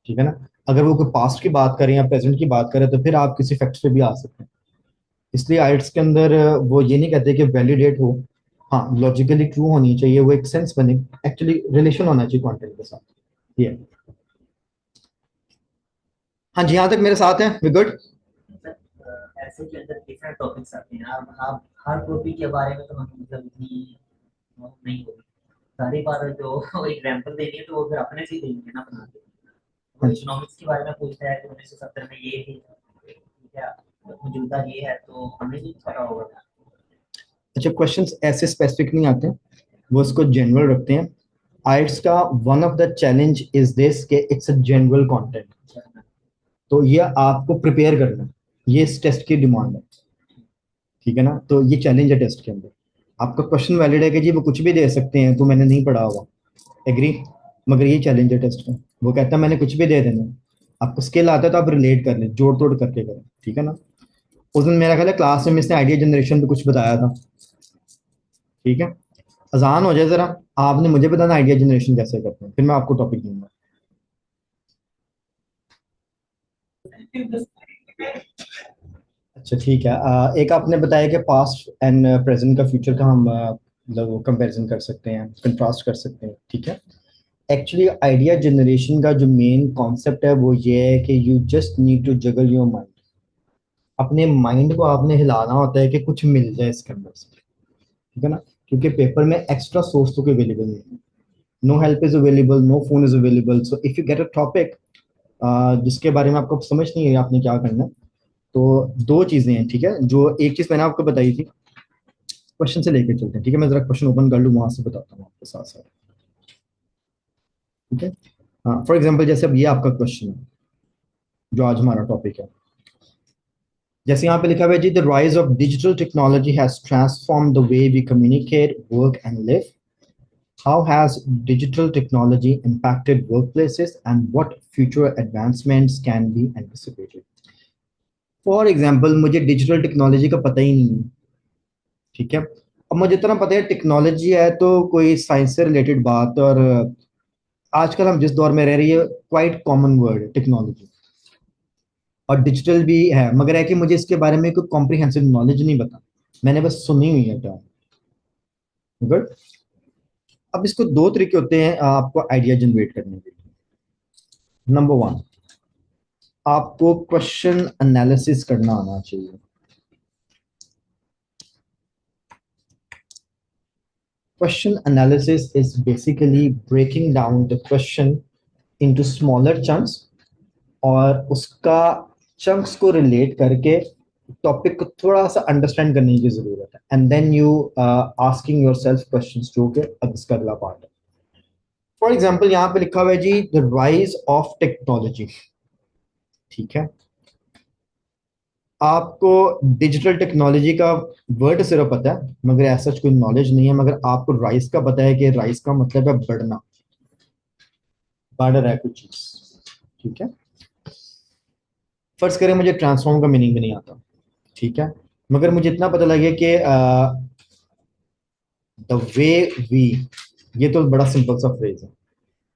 ठीक है ना। अगर वो कोई पास्ट की बात करें या प्रेजेंट की बात करें तो फिर आप किसी फैक्ट्स पे भी आ सकते हैं। इसलिए आइट्स के अंदर वो ये नहीं कहते कि वैलिडेट हो, हाँ लॉजिकली ट्रू होनी चाहिए, वो एक सेंस बने, एक्चुअली रिलेशन होना चाहिए कंटेंट के साथ, ये। हाँ जी, यहाँ तक मेरे साथ हैं, वी गुड। सर ऐसे के अंदर डिफरेंट टॉपिक्स आते हैं, अब आप हर टॉपिक के बारे में तो हम मतलब इतनी नहीं होगी, सारी बार जो एग्जांपल देनी है तो वो फिर अपने से ही देंगे ना बना के। वो हाँ जी, इकोनॉमिक्स के बारे में पूछता है कि 1970 में ये थी, क्या मौजूदा ये है, तो हमें नहीं पता होगा। अच्छा क्वेश्चंस ऐसे स्पेसिफिक नहीं आते, वो इसको जनरल रखते हैं। आइट्स का one of the challenge is this कि इट्स अ जनरल कंटेंट, तो ये आपको प्रिपेयर करना है, ये इस टेस्ट की डिमांड है, ठीक है ना। तो ये चैलेंज है टेस्ट के अंदर, आपका क्वेश्चन वैलिड है कि जी वो कुछ भी दे सकते हैं तो मैंने नहीं पढ़ा होगा, एग्री, मगर ये चैलेंज है टेस्ट का, वो कहता है मैंने कुछ भी दे देना, आपको स्किल आता है तो आप रिलेट कर लें, जोड़ तोड़ करके करें, ठीक है ना। उस दिन मेरा ख्याल है क्लास में इसने आइडिया जनरेशन पे कुछ बताया था, ठीक है। अजान हो जाए जरा, आपने मुझे बताना आइडिया जनरेशन कैसे करते हैं, फिर मैं आपको टॉपिक दूंगा। अच्छा ठीक है, एक आपने बताया कि पास्ट एंड प्रेजेंट का फ्यूचर का हम मतलब कंपैरिजन कर सकते हैं, कंट्रास्ट कर सकते हैं, ठीक है। एक्चुअली आइडिया जनरेशन का जो मेन कॉन्सेप्ट है वो ये है कि you just need to juggle your mind, अपने माइंड को आपने हिलाना होता है कि कुछ मिल जाए इसके अंदर से, ठीक है ना। क्योंकि पेपर में एक्स्ट्रा सोर्स तो कोई अवेलेबल नहीं है, no help is available, no phone is available, so if you get a topic जिसके बारे में आपको समझ नहीं है आपने क्या करना है, तो दो चीजें हैं, ठीक है। जो एक चीज मैंने आपको बताई थी, क्वेश्चन से लेके चलते हैं, ठीक है। मैं जरा क्वेश्चन ओपन कर लूँ, वहां से बताता हूँ आपके साथ साथ, ठीक है। फॉर एग्जाम्पल जैसे अब ये आपका क्वेश्चन है जो आज हमारा टॉपिक है, जैसे यहाँ पे लिखा हुआ है जी, the rise of digital technology has transform the way we communicate, work and live, how has digital technology impacted workplaces and what future advancements can be anticipated। For example मुझे डिजिटल टेक्नोलॉजी का पता ही नहीं है, ठीक है। अब मुझे इतना पता है टेक्नोलॉजी है तो कोई साइंस से रिलेटेड बात, और आजकल हम जिस दौर में रह रही है क्वाइट कॉमन वर्ड है टेक्नोलॉजी, और डिजिटल भी है, मगर है कि मुझे इसके बारे में कोई कॉम्प्रिहेंसिव नॉलेज नहीं बता, मैंने बस सुनी हुई है टर्म, गुड। अब इसको दो तरीके होते हैं आपको आइडिया जनरेट करने के लिए। नंबर वन, आपको क्वेश्चन एनालिसिस करना आना चाहिए। Question analysis is basically breaking down the question into smaller chunks और उसका चंक्स को रिलेट करके टॉपिक को थोड़ा सा अंडरस्टैंड करने की जरूरत है, and then you asking yourself questions, जो कि अब इसका अगला पार्ट है। फॉर एग्जांपल यहाँ पे लिखा हुआ है जी, द राइज ऑफ टेक्नोलॉजी, ठीक है। आपको डिजिटल टेक्नोलॉजी का वर्ड सिर्फ पता है, मगर ऐसा कोई नॉलेज नहीं है, मगर आपको राइज का पता है कि राइज का मतलब है बढ़ना, बढ़ रहा है कुछ चीज, ठीक है। फर्ज करें मुझे ट्रांसफॉर्म का मीनिंग भी नहीं आता, ठीक है, मगर मुझे इतना पता लगे कि द वे वी, ये तो बड़ा सिंपल सा फ्रेज है,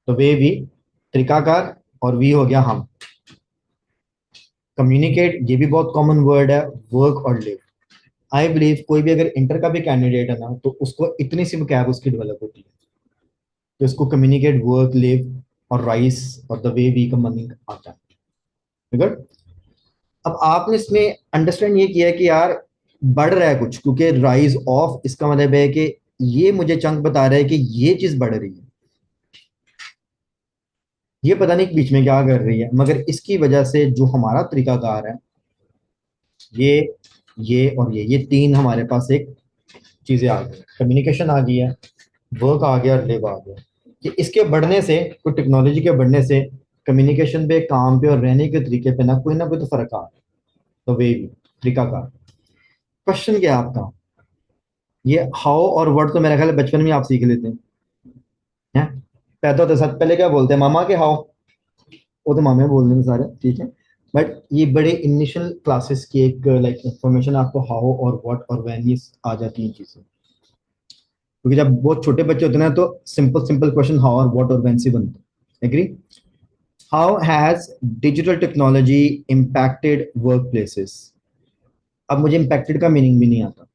द वे वी तरीकाकार, और वी हो गया हम, कम्युनिकेट ये भी बहुत कॉमन वर्ड है, वर्क और लिव। आई बिलीव कोई भी अगर इंटर का भी कैंडिडेट है ना, तो उसको इतनी सी वोकैब उसकी डेवलप होती है, तो इसको कम्युनिकेट, वर्क, लिव और राइस और द वे वी का मीनिंग आता है, गुड। अब आपने इसमें अंडरस्टैंड ये किया कि यार बढ़ रहा है कुछ, क्योंकि राइज ऑफ इसका मतलब है कि ये मुझे चंक बता रहा है कि ये चीज बढ़ रही है, ये पता नहीं बीच में क्या कर रही है, मगर इसकी वजह से जो हमारा तरीकाकार है, ये और ये तीन हमारे पास एक चीजें आ गई, कम्युनिकेशन आ गई है, वर्क आ गया और लिव आ गया, कि इसके बढ़ने से, कोई टेक्नोलॉजी के बढ़ने से कम्युनिकेशन पे, काम पे और रहने के तरीके पे ना कोई तो फर्क आ रहा है, तो वे भी तरीका का क्वेश्चन क्या है आपका। ये हाउ और व्हाट तो मेरा ख्याल है बचपन में आप सीख लेते हैं। पैदा होते साथ पहले क्या बोलते हैं, मामा के हाउ, वो तो मामे बोल देंगे सारे, ठीक है। बट ये बड़े इनिशियल क्लासेस की एक लाइक इंफॉर्मेशन आपको हाउ और व्हाट और व्हेन ये आ जाती हैं चीजें, क्योंकि जब बहुत छोटे बच्चे होते हैं ना तो सिंपल सिंपल क्वेश्चन हाउ और व्हाट और व्हेन से बनते हैं। Agree. How has digital technology impacted workplaces. अब मुझे इम्पैक्टेड का मीनिंग भी नहीं आता।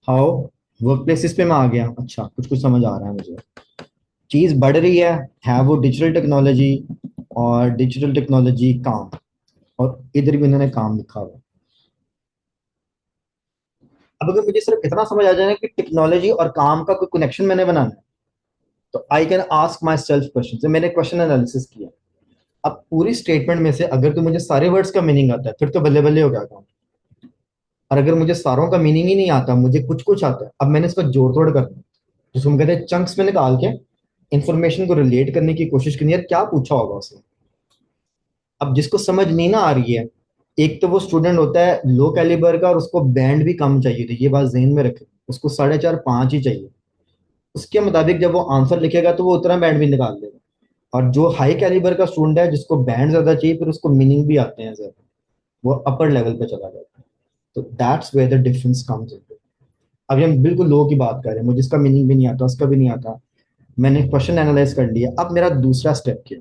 हाउ वर्क प्लेसेस पे मैं आ गया, अच्छा कुछ कुछ समझ आ रहा है मुझे। चीज बढ़ रही है वो डिजिटल टेक्नोलॉजी, और डिजिटल टेक्नोलॉजी काम, और इधर भी उन्होंने काम लिखा हुआ है। अब अगर मुझे सिर्फ इतना समझ आ जाए ना कि टेक्नोलॉजी और काम का कोई कनेक्शन मैंने बनाना है, तो I can ask my self question. से मैंने क्वेश्चन एनालिसिस किया। अब पूरी स्टेटमेंट में से अगर तो मुझे सारे वर्ड्स का मीनिंग आता है फिर तो बल्ले बल्ले हो गया काम। और अगर मुझे सारों का मीनिंग ही नहीं आता, मुझे कुछ कुछ आता है, अब मैंने इसका जोड़ तोड़ करना, जिसको हम कहते हैं चंक्स में निकाल के इंफॉर्मेशन को रिलेट करने की कोशिश करनी है, क्या पूछा होगा उसने। अब जिसको समझ नहीं ना आ रही है, एक तो वो स्टूडेंट होता है लो कैलिबर का और उसको बैंड भी कम चाहिए थी, ये बात जहन में रखें, उसको 4.5 5 ही चाहिए। उसके मुताबिक जब वो आंसर लिखेगा तो वो उतना बैंड भी निकाल देगा। और जो हाई कैलिबर का स्टूडेंट है जिसको बैंड ज्यादा चाहिए फिर उसको मीनिंग भी आते हैं ज्यादा, वो अपर लेवल पे चला जाता है। तो that's where the difference comes in. अभी हम बिल्कुल लो की बात कर रहे हैं, मुझे इसका मीनिंग भी नहीं आता, उसका भी नहीं आता, मैंने क्वेश्चन एनालाइज कर लिया। अब मेरा दूसरा स्टेप क्या,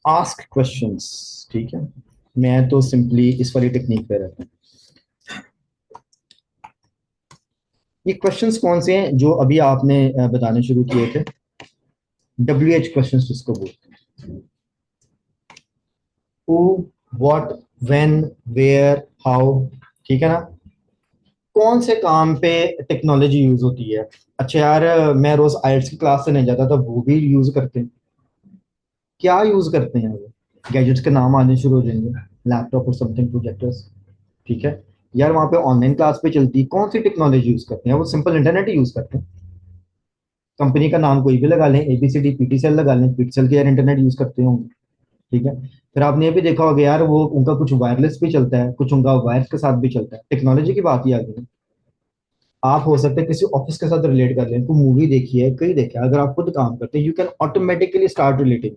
आस्क क्वेश्चंस। ठीक है, मैं तो सिंपली इस वाली टेक्निक पे रहता हूँ। ये क्वेश्चंस कौन से हैं जो अभी आपने बताने शुरू किए थे, WH क्वेश्चंस जिसको बोलते हैं। Who, what, when, where, how, ठीक है ना। कौन से काम पे टेक्नोलॉजी यूज होती है। अच्छा यार, मैं रोज आइल्स की क्लास से नहीं जाता तो वो भी यूज करते हैं। क्या यूज करते हैं वो, गैजेट्स के नाम आने शुरू हो जाएंगे, लैपटॉप और समथिंग, प्रोजेक्टर्स, ठीक है। यार वहाँ पे ऑनलाइन क्लास पे चलती है, कौन सी टेक्नोलॉजी यूज करते हैं, वो सिंपल इंटरनेट ही यूज करते हैं। कंपनी का नाम कोई भी लगा लें, ABCD PTCL लगा लें, PTCL के यार इंटरनेट यूज करते होंगे, ठीक है। फिर आपने ये भी देखा होगा यार, वो उनका कुछ वायरलेस भी चलता है, कुछ उनका वायर्स के साथ भी चलता है, टेक्नोलॉजी की बात ही आ गई। आप हो सकते हैं किसी ऑफिस के साथ रिलेट कर लें, कोई मूवी देखी है, कहीं देखा है, अगर आप खुद काम करते हैं you can automatically start relating.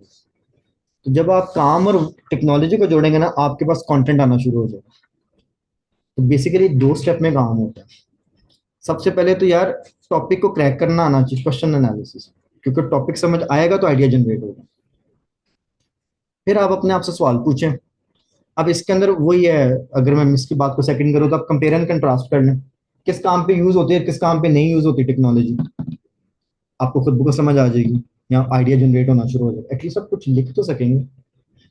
तो जब आप काम और टेक्नोलॉजी को जोड़ेंगे ना, आपके पास कंटेंट आना शुरू हो जाएगा। तो बेसिकली 2 स्टेप में काम होता है। सबसे पहले तो यार टॉपिक को क्रैक करना आना चाहिए, क्वेश्चन एनालिसिस, क्योंकि टॉपिक समझ आएगा तो आइडिया जनरेट होगा। फिर आप अपने आप से सवाल पूछें। अब इसके अंदर वही है, अगर मैं इसकी बात को सेकंड करूँ तो आप कंपेयर एंड कंट्रास्ट कर लें, किस काम पे यूज होती है, किस काम पे नहीं यूज होती टेक्नोलॉजी, आपको खुद को समझ आ जाएगी, या आइडिया जनरेट होना शुरू हो जाएगा, एटलीस्ट आप कुछ लिख तो सकेंगे।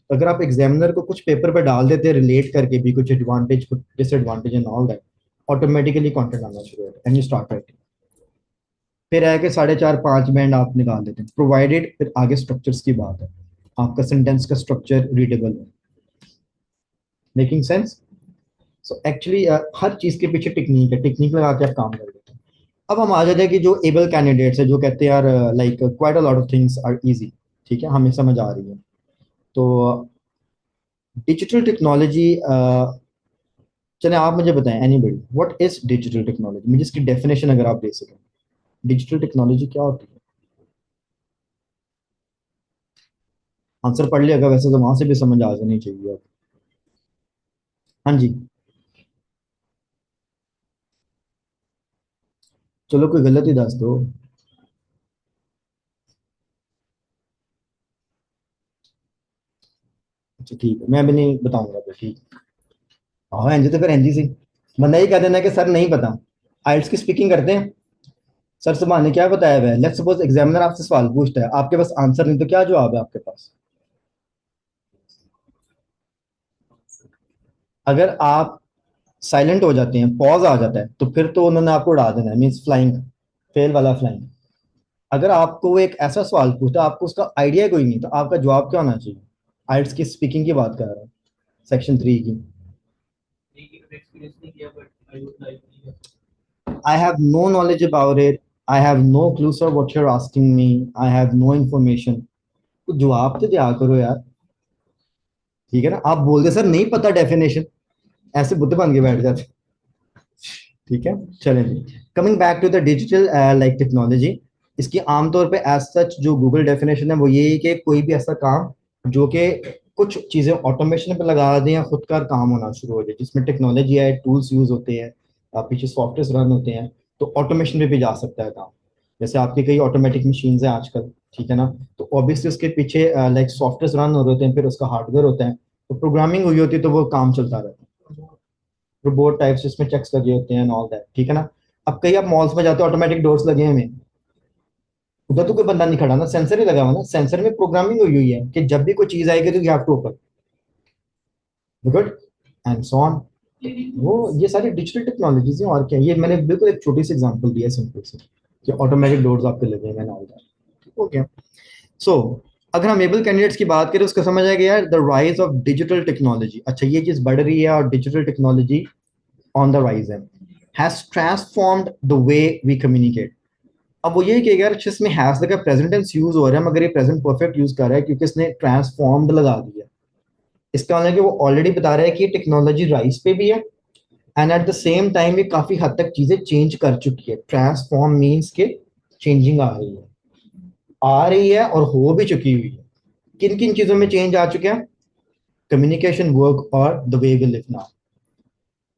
अगर आप एग्जामिनर को कुछ पेपर पे डाल देते हैं रिलेट करके भी, कुछ एडवांटेज कुछ disadvantage and all that, automatically content आना शुरू होता है एंड यू स्टार्ट राइटिंग। फिर है कि 4.5 5 बैंड आप निकाल देते हैं प्रोवाइडेड, फिर आगे स्ट्रक्चर्स की बात है, आपका सेंटेंस का स्ट्रक्चर रीडेबल है, मेकिंग सेंस। सो एक्चुअली हर चीज के पीछे टेक्निक है, टेक्निक लगा के आप काम कर लेते हैं। अब हम आ जाते हैं कि जो एबल कैंडिडेट्स है, जो कहते हैं यार like quite a lot of things are easy, ठीक है, हमें समझ आ रही है। तो डिजिटल टेक्नोलॉजी, चले आप मुझे बताएं, anybody, what is digital technology, मुझे इसकी डेफिनेशन अगर आप दे सकें, डिजिटल टेक्नोलॉजी क्या होती है। आंसर पढ़ लिया, अगर वैसे तो वहां से भी समझ आ जानी चाहिए। हाँ जी, चलो कोई गलत ही दस दो। अच्छा ठीक है, मैं अभी नहीं बताऊंगा तो ठीक। हाँ एनजी तो फिर एनजी से बंदा ही कह देना कि सर नहीं पता। आइल्स की स्पीकिंग करते हैं, सर सुबह ने क्या बताया हुआ है, लेट्स सपोज एग्जामिनर आपसे सवाल पूछता है, आपके पास आंसर नहीं, तो क्या जवाब है आपके पास। अगर आप साइलेंट हो जाते हैं, पॉज आ जाता है, तो फिर तो उन्होंने आपको उड़ा देना है, मीन्स फ्लाइंग, फेल वाला फ्लाइंग। अगर आपको वो एक ऐसा सवाल पूछता है, आपको उसका आइडिया कोई नहीं, तो आपका जवाब क्या होना चाहिए। आइल्स की स्पीकिंग की बात कर रहा हूँ, सेक्शन 3 की। एक्सपीरियंस नहीं किया but I would like I have no knowledge about it. I have no clue sir what you're asking me. I have no information. तो जवाब तो दिया करो यार, ठीक है ना। आप बोल दे सर नहीं पता डेफिनेशन, ऐसे बुद्ध बन के बैठ जाते, ठीक है। चलें जी, coming back to the digital like technology, इसकी आमतौर पे एज सच जो गूगल डेफिनेशन है वो ये है कि कोई भी ऐसा काम जो कि कुछ चीज़ें ऑटोमेशन पे लगा दें या खुद का काम होना शुरू हो जाए, जिसमें टेक्नोलॉजी है, टूल्स यूज़ होते हैं, पीछे सॉफ्टवेयर रन होते हैं, तो ऑटोमेशन पे भी जा सकता है काम। जैसे आपकी कई ऑटोमेटिक मशीन्स हैं आजकल, ठीक है ना, तो ऑब्वियसली उसके पीछे लाइक सॉफ्टवेयर रन हो रहे होते हैं, फिर उसका हार्डवेयर होता है, तो प्रोग्रामिंग हुई होती है, तो वो काम चलता रहता है। रोबोट टाइप्स जिसमें चेक्स लगे होते हैं ऑल दैट, ठीक है ना। अब कई आप मॉल्स में जाते हो, ऑटोमेटिक डोर्स लगे हैं, हमें उधर तो कोई बंदा नहीं खड़ा ना, सेंसर ही लगा हुआ ना, सेंसर में प्रोग्रामिंग हुई हुई है कि जब भी कोई चीज आएगी तो you have to open good and so on. वो ये सारी डिजिटल टेक्नोलॉजीज हैं, और क्या, ये मैंने बिल्कुल एक छोटी सी एग्जांपल दी है सिंपल सी, कि ऑटोमेटिक डोर्स आपके लगे हैं ऑल दैट, ओके। सो अगर हम एबल कैंडिडेट्स की बात करें, उसका समझ आएगा यार, the rise of digital technology, अच्छा ये चीज बढ़ रही है और digital technology on the rise है, has transformed the way we communicate. अब वो ये कहेगा यार, अच्छा इसमें हैज लगा, प्रेजेंट टेंस यूज हो रहा है, मगर ये प्रेजेंट परफेक्ट यूज कर रहा है क्योंकि इसने ट्रांसफॉर्म्ड लगा दिया। इसका मतलब कि वो ऑलरेडी बता रहा है कि ये टेक्नोलॉजी राइज पे भी है, and at the same time ये काफी हद तक चीजें चेंज कर चुकी है। ट्रांसफॉर्म मीन्स के चेंजिंग आ रही है और हो भी चुकी हुई है। किन किन चीजों में चेंज आ चुके हैं? कम्युनिकेशन, वर्क और the way we live now.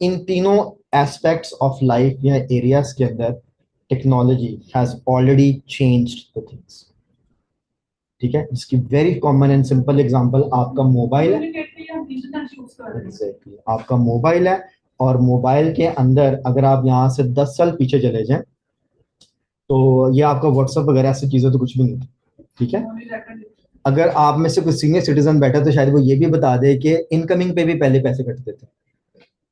इन तीनों एस्पेक्ट्स ऑफ लाइफ या एरियाज के अंदर technology has already changed the things, ठीक है। जिसकी very common and simple example आपका मोबाइल है, एग्जैक्टली आपका मोबाइल है, और मोबाइल के अंदर अगर आप यहाँ से 10 साल पीछे चले जाएं तो ये आपका व्हाट्सएप वगैरह ऐसी चीजें तो कुछ भी नहीं थी, ठीक है। अगर आप में से कोई सीनियर सिटीजन बैठा तो शायद वो ये भी बता दे कि इनकमिंग पे भी पहले पैसे कटते थे,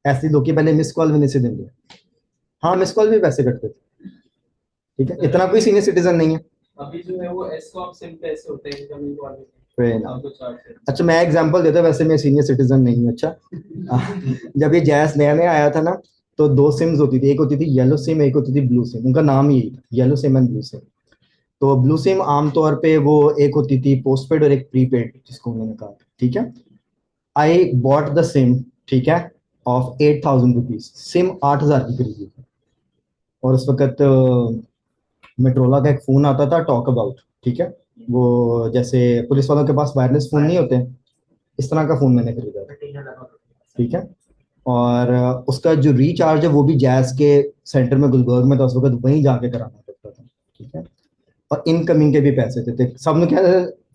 ऐसे लोग के पहले मिस कॉल भी नहीं से देंगे, हाँ मिस कॉल भी पैसे कटते थे, ठीक है। इतना कोई सीनियर सिटीजन नहीं है। अभी जो है वो एसकॉम सिम पे ऐसे होते हैं इनकमिंग कॉल Fair enough. अच्छा मैं एग्जांपल देता हूँ, वैसे मैं सीनियर सिटीजन नहीं हूँ, अच्छा जब ये जैस नया नया आया था ना, तो दो सिम्स होती थी, एक होती थी येलो सिम, एक होती थी ब्लू सिम, उनका नाम ही यही था, yellow SIM and blue SIM. तो ब्लू सिम आमतौर पे वो एक होती थी पोस्टपेड और एक प्रीपेड, जिसको उन्होंने कहा, ठीक है। आई बॉट द सिम, ठीक है, ऑफ 8,000 रुपीज, सिम 8,000 की खरीदी थी। और उस वक्त मेट्रोला का एक फोन आता था, टॉक अबाउट, ठीक है, वो जैसे पुलिस वालों के पास वायरलेस फोन नहीं होते, इस तरह का फोन मैंने खरीदा था, ठीक है। और उसका जो रिचार्ज है वो भी जैस के सेंटर में गुलबर्ग में था उस वक्त, वहीं जाके कराना पड़ता था, ठीक है। और इनकमिंग के भी पैसे थे सब ने क्या,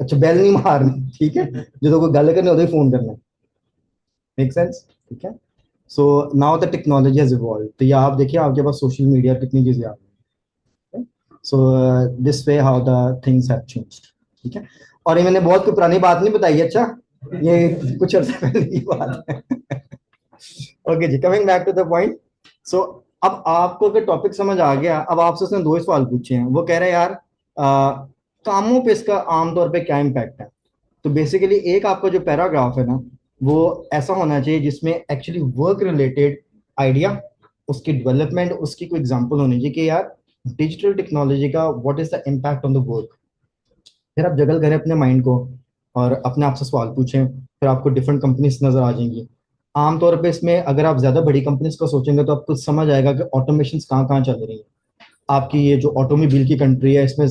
अच्छा बेल नहीं मारनी, ठीक है, जो तो कोई गल करनी होती फोन करना, मेक सेंस, ठीक है। So now the technology has evolve, तो ये आप देखिए आपके पास सोशल मीडिया कितनी चीजें आ गई, so this way how the things have changed, ठीक है। और ये मैंने बहुत कोई पुरानी बात नहीं बताई, अच्छा ये कुछ अर्से पहले की बात है। ओके जी, coming back to the point. So अब आपको अगर टॉपिक समझ आ गया, अब आपसे उसने दो ही सवाल पूछे हैं। वो कह रहे हैं यार कामों पे इसका आमतौर पे क्या इम्पैक्ट है। तो बेसिकली एक आपका जो पैराग्राफ है ना, वो ऐसा होना चाहिए जिसमें एक्चुअली वर्क रिलेटेड आइडिया, उसकी डेवलपमेंट, उसकी कोई एग्जांपल होनी चाहिए कि यार डिजिटल टेक्नोलॉजी का what is the impact on the work. फिर आप जगल करें अपने माइंड को और अपने आप से सवाल पूछें, फिर आपको डिफरेंट कंपनीज नजर आ जाएंगी। आमतौर पे इसमें अगर आप ज्यादा बड़ी कंपनीज को सोचेंगे तो आपको समझ आएगा कि ऑटोमेशन कहाँ कहाँ चल रही है। आपकी ये जो ऑटोमोबाइल की कंट्री है, इसमें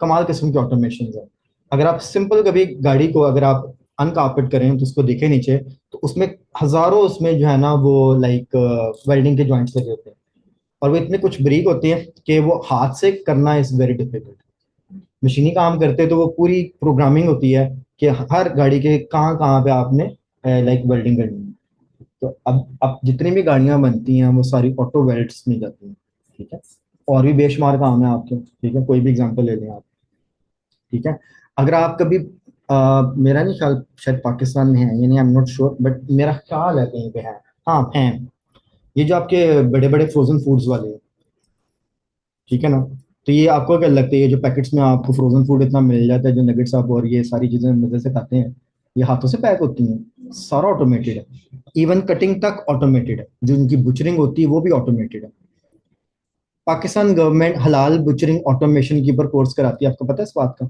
कमाल किस्म की ऑटोमेशन है। अगर आप सिंपल कभी गाड़ी को अगर आप अनकारपेट करें तो उसको देखें नीचे, तो उसमें हजारों उसमें जो है ना वो लाइक वेल्डिंग के जॉइंट्स लगे होते हैं, और वो इतने कुछ बारीक होते हैं कि वो हाथ से करना इज वेरी डिफिकल्ट। मशीनी काम करते हैं तो वो पूरी प्रोग्रामिंग होती है कि हर गाड़ी के कहाँ कहाँ पे आपने लाइक वेल्डिंग करनी है। तो अब जितनी भी गाड़ियां बनती हैं वो सारी ऑटो वेल्ड्स में जाती हैं, ठीक है। और भी बेशुमार काम है आपके, ठीक है, कोई भी एग्जांपल ले लें आप, ठीक है। अगर आप कभी मेरा नहीं ख्याल, शायद पाकिस्तान में है यानी आई एम नॉट श्योर, बट मेरा ख्याल है कहीं पे है, हाँ है, ये जो आपके बड़े बड़े फ्रोजन फूड्स वाले हैं, ठीक है ना। तो ये आपको क्या लगता है, ये जो पैकेट्स में आपको फ्रोजन फूड इतना मिल जाता है, जो नगेट्स आप और ये सारी चीजें मजे से खाते हैं, ये हाथों से पैक होती हैं, सारा ऑटोमेटेड है। इवन कटिंग तक ऑटोमेटेड है, जो इनकी बुचरिंग होती है वो भी ऑटोमेटेड है। पाकिस्तान गवर्नमेंट हलाल बुचरिंग ऑटोमेशन के ऊपर कोर्स कराती है, आपको पता है इस बात का?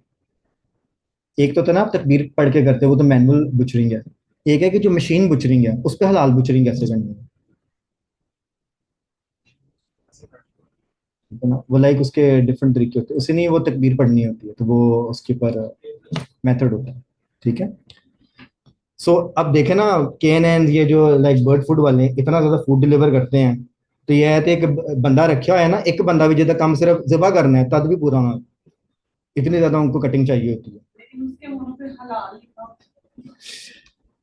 एक तो ना आप तकबीर पढ़ के करते हो, वो तो मैनुअल बुचरिंग है। एक है कि जो मशीन बुचरिंग है उस पर हलाल बुचरिंग कैसे करनी है, है ना? वो लाइक उसके डिफरेंट तरीके होते हैं, उसे नहीं वो तकबीर पढ़नी होती है, तो वो उसके ऊपर मेथड होता है। ठीक है। सो अब देखे ना, KNN ये जो लाइक बर्ड फूड वाले हैं, इतना ज्यादा फूड डिलीवर करते हैं, तो ये है तो एक बंदा रखा हुआ है ना, एक बंदा भी जितना काम सिर्फ ज़िबा करना है तद भी पूरा ना, इतनी ज्यादा उनको कटिंग चाहिए होती है। लेकिन उसके वहां पे हलाल लिखा।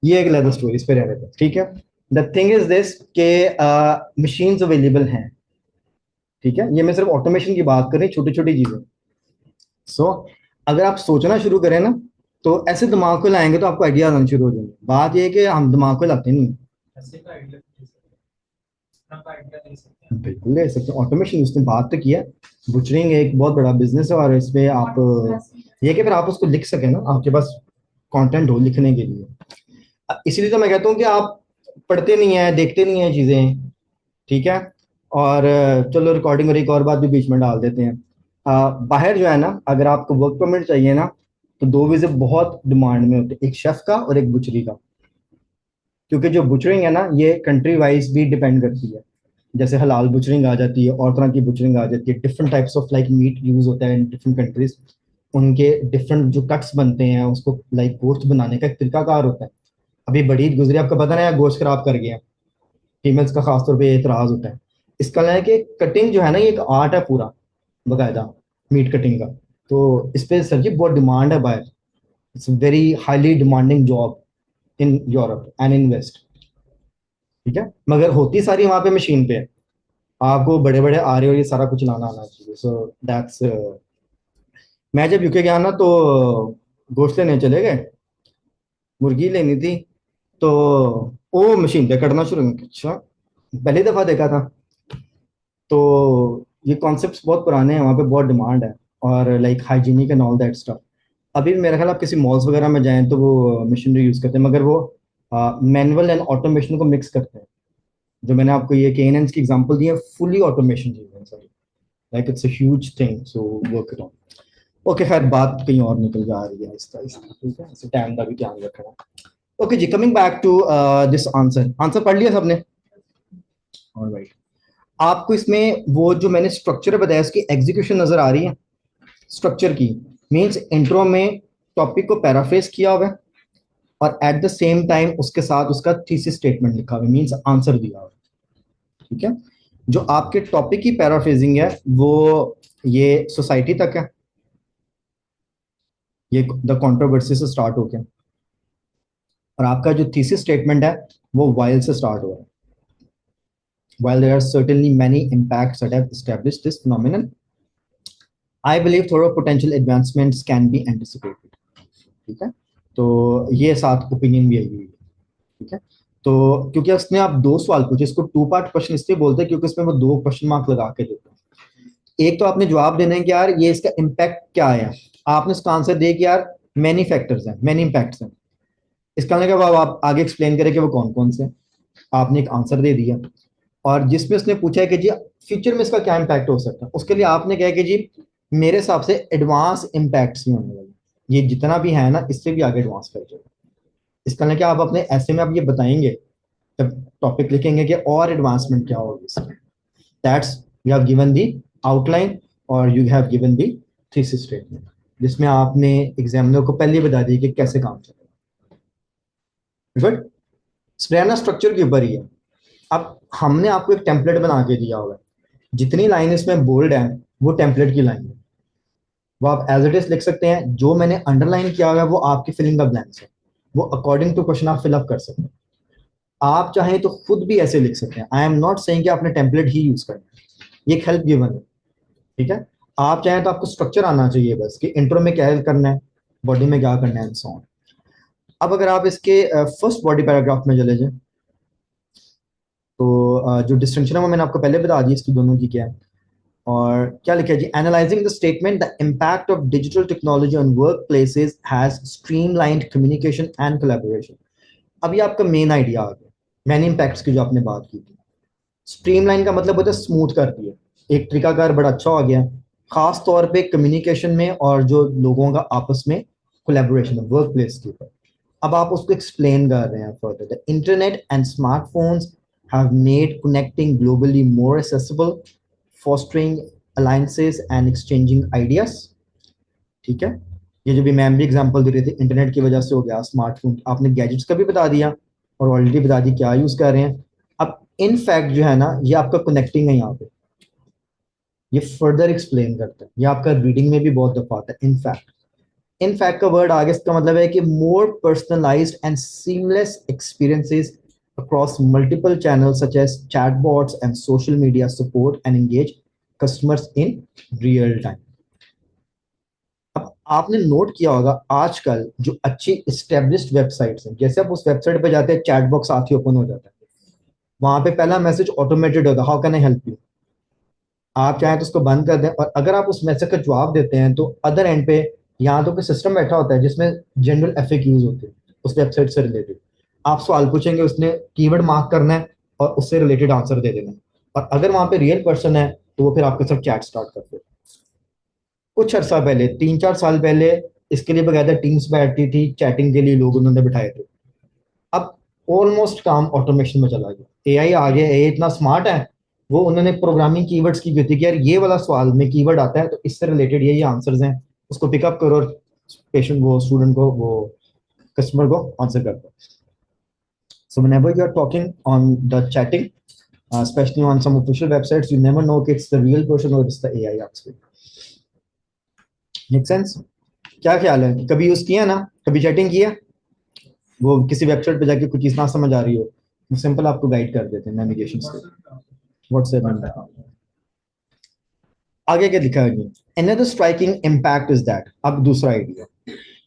ये एक लेदर स्टोरी, इस पे रह रहे थे। ठीक है। द थिंग इज दिस के मशीन्स अवेलेबल हैं। ठीक है, ये मैं सिर्फ ऑटोमेशन की बात कर रही, छोटी छोटी चीजें। सो अगर आप सोचना शुरू करें ना, तो ऐसे दिमाग को लाएंगे तो आपको आइडिया आना शुरू हो जाएंगे। बात ये है कि हम दिमाग को लाते नहीं हैं। ऐसे का आइडिया दे सकते हैं, अपना का आइडिया दे सकते हैं। बिल्कुल ले सकते हैं। ऑटोमेशन उसने बात तो किया, बुचरिंग एक बहुत बड़ा बिजनेस है, और इस पे आप ये कि फिर आप उसको लिख सकें ना, आपके पास कंटेंट हो लिखने के लिए। इसीलिए तो मैं कहता हूँ कि आप पढ़ते नहीं है, देखते नहीं है चीजें। ठीक है। और चलो रिकॉर्डिंग और एक और बात भी बीच में डाल देते हैं। बाहर जो है ना, अगर आपको वर्क परमिट चाहिए ना, तो दो वीजे बहुत डिमांड में होते हैं, एक शेफ का और एक बुचरी का। क्योंकि जो बुचरिंग है ना, ये कंट्री वाइज भी डिपेंड करती है। जैसे हलाल बुचरिंग आ जाती है, और तरह की बुचरिंग आ जाती है, different types of like meet use होता है इन डिफरेंट कंट्रीज। उनके डिफरेंट जो कट्स बनते हैं, उसको लाइक गोश्त बनाने का एक तरीकाकार होता है। अभी बड़ी ईद गुजरी, आपको पता ना, गोश्त खराब कर गया। फीमेल्स का खासतौर पे एतराज होता है। इसका है कि कटिंग जो है ना, ये एक आर्ट है पूरा, बकायदा मीट कटिंग का। तो इस पे सर जी बहुत डिमांड है बाहर। It's very highly demanding job in Europe and in West. ठीक है, मगर होती सारी वहां पे मशीन पे है। आपको बड़े बड़े आ रहे हो, ये सारा कुछ लाना आना चाहिए। सो दैट्स मैं जब यूके गया ना, तो गोश्त लेने चले गए, मुर्गी लेनी थी। तो वो मशीन पे कटना शुरू किया। अच्छा, पहली दफा देखा था। तो ये कॉन्सेप्ट्स बहुत पुराने हैं, वहाँ पे बहुत डिमांड है, और like hygienic and all that stuff. अभी भी मेरा ख्याल आप किसी मॉल्स वगैरह में जाएं तो वो मशीनरी यूज करते हैं, मगर वो मैनुअल एंड ऑटोमेशन को मिक्स करते हैं। जो मैंने आपको ये KNN की एग्जांपल दी है, फुली ऑटोमेशन चीज है सारी। Like it's a huge thing, so work it on. Okay, खैर बात कहीं और निकल जा रही है इसका इसका। ठीक है, इसे टाइम का भी ध्यान रखना। ओके जी, coming back to this answer. Answer पढ़ लिया सबने? ऑलराइट। आपको इसमें वो जो मैंने स्ट्रक्चर बताया, उसकी एग्जीक्यूशन नजर आ रही है? स्ट्रक्चर की मींस इंट्रो में टॉपिक को पैराफ्रेज किया हुआ है, और एट द सेम टाइम उसके साथ उसका थीसिस स्टेटमेंट लिखा हुआ है, मींस आंसर दिया हुआ है। ठीक है। जो आपके टॉपिक की पैराफ्रेजिंग है, वो ये सोसाइटी तक है, ये द कंट्रोवर्सी से स्टार्ट होके, और आपका जो थीसिस स्टेटमेंट है वो वाइल से स्टार्ट हुआ है। While there are certainly many impacts that have established this phenomenon, I believe thorough potential advancements can be anticipated. ठीक है। तो ये साथ ओपिनियन भी आई हुई है। ठीक है। तो क्योंकि उसने आप दो सवाल पूछे, इसको टू पार्ट क्वेश्चन इसलिए बोलते हैं क्योंकि इसमें वो दो क्वेश्चन मार्क लगा के देते हैं। एक तो आपने जवाब देना है कि यार ये इसका इम्पैक्ट क्या आया, आपने इसका आंसर दिया कि यार मैनी फैक्टर्स हैं, मैनी इम्पैक्ट्स हैं। इसका मतलब अब आप आगे एक्सप्लेन करें कि वो कौन कौन से हैं। आपने एक आंसर दे दिया, और जिसमें उसने पूछा है कि जी फ्यूचर में इसका क्या इम्पैक्ट हो सकता है, उसके लिए आपने कहा कि जी मेरे हिसाब से एडवांस इम्पैक्ट्स ही होने वाले, ये जितना भी है ना इससे भी आगे एडवांस कर जाएगा। इसका मतलब कि आप अपने ऐसे में आप ये बताएंगे, जब टॉपिक लिखेंगे कि और एडवांसमेंट क्या होगी इसमें। That's you have given the outline, और you have given the thesis statement, जिसमें आपने एग्जामिनर को पहले बता दिया कि कैसे काम चलेगा। गुड। स्प्रेना स्ट्रक्चर के ऊपर ही है। अब हमने आपको एक टेम्पलेट बना के दिया हुआ है, जितनी लाइन इसमें बोल्ड है वो टेम्पलेट की लाइन है, वो आप एज इट इज लिख सकते हैं। जो मैंने अंडरलाइन किया हुआ है वो आपकी फिलिंग का ब्लैंक्स है, वो अकॉर्डिंग टू क्वेश्चन आप फिलअप कर सकते हैं। आप चाहें तो खुद भी ऐसे लिख सकते हैं। आई एम नॉट सेइंग कि आपने टेम्पलेट ही यूज करना है, ये एक हेल्प गिवन है। ठीक है। आप चाहें तो आपको स्ट्रक्चर आना चाहिए बस, कि इंट्रो में क्या करना है, बॉडी में क्या करना है, एंड सो ऑन। अब अगर आप इसके फर्स्ट बॉडी पैराग्राफ में चले जाए, तो जो डिस्टिंक्शन है वो मैंने आपको पहले बता दी इसकी दोनों की क्या है। और क्या लिखा है जी, analysing the statement, the impact of digital technology on work places has streamlined communication and collaboration. अभी आपका मेन आइडिया आ गया, मैनी इम्पैक्ट्स की जो आपने बात की थी। स्ट्रीमलाइन का मतलब होता है स्मूथ कर दिया। एक तरीकाकार बड़ा अच्छा हो गया, खास तौर पे कम्युनिकेशन में और जो लोगों का आपस में कोलैबोरेशन है वर्क प्लेस के ऊपर। अब आप उसको एक्सप्लेन कर रहे हैं further, the internet and smartphones have made connecting globally more accessible, fostering alliances and exchanging ideas. ठीक है, ये जो भी मैम भी एग्जांपल दे रहे थे, इंटरनेट की वजह से हो गया, स्मार्टफोन, आपने गैजेट्स का भी बता दिया और ऑलरेडी बता दी क्या यूज कर रहे हैं। अब इन फैक्ट जो है ना, ये आपका कनेक्टिंग है यहाँ पे, ये फर्दर एक्सप्लेन करता है, ये आपका रीडिंग में भी बहुत दफा आता है इनफैक्ट। इनफैक्ट का वर्ड आगे, इसका मतलब है कि more personalised and seamless experiences across multiple channels such as chatbots and social media support and engage customers in real time. अब आपने नोट किया होगा आजकल जो अच्छी एस्टेब्लिश्ड वेबसाइट्स हैं, जैसे आप उस वेबसाइट पे जाते हैं, चैट बॉक्स साथ ही ओपन हो जाता है, वहां पे पहला मैसेज ऑटोमेटेड होता है, how can I help you. आप चाहें तो उसको बंद कर दें, और अगर आप उस मैसेज का जवाब देते हैं तो अदर एंड पे यहाँ तो कोई सिस्टम बैठा होता है जिसमें जनरल एफएक्यूज होते हैं उस वेबसाइट से रिलेटेड। आप सवाल पूछेंगे, उसने कीवर्ड मार्क करना है और उससे रिलेटेड आंसर दे देना है, और अगर वहां पे रियल पर्सन है तो वो फिर आपके साथ चैट स्टार्ट करते हैं। कुछ अर्सा पहले, 3-4 साल पहले, इसके लिए बकायदा टीम्स बैठती थी, चैटिंग के लिए लोग उन्होंने बिठाए थे। अब ऑलमोस्ट काम ऑटोमेशन में चला गया, एआई आ गया, एआई इतना स्मार्ट है, वो उन्होंने प्रोग्रामिंग कीवर्ड्स की थी कि यार ये वाला सवाल में कीवर्ड आता है तो इससे रिलेटेड ये आंसर्स हैं, उसको पिकअप करो और पेशेंट वो स्टूडेंट को वो कस्टमर को आंसर कर दो। सो whenever you are talking on the chatting, especially on some official websites, you never know if it's the real person or it's the AI actually. Make sense? क्या ख्याल है, कभी यूज किया ना, कभी चैटिंग किया, वो किसी वेबसाइट पे जाके कुछ चीज ना समझ आ रही हो, वो सिंपल आपको गाइड कर देते हैं नेविगेशन से, व्हाट्सएप में। आगे क्या लिखा है, another striking impact is that, अब दूसरा idea,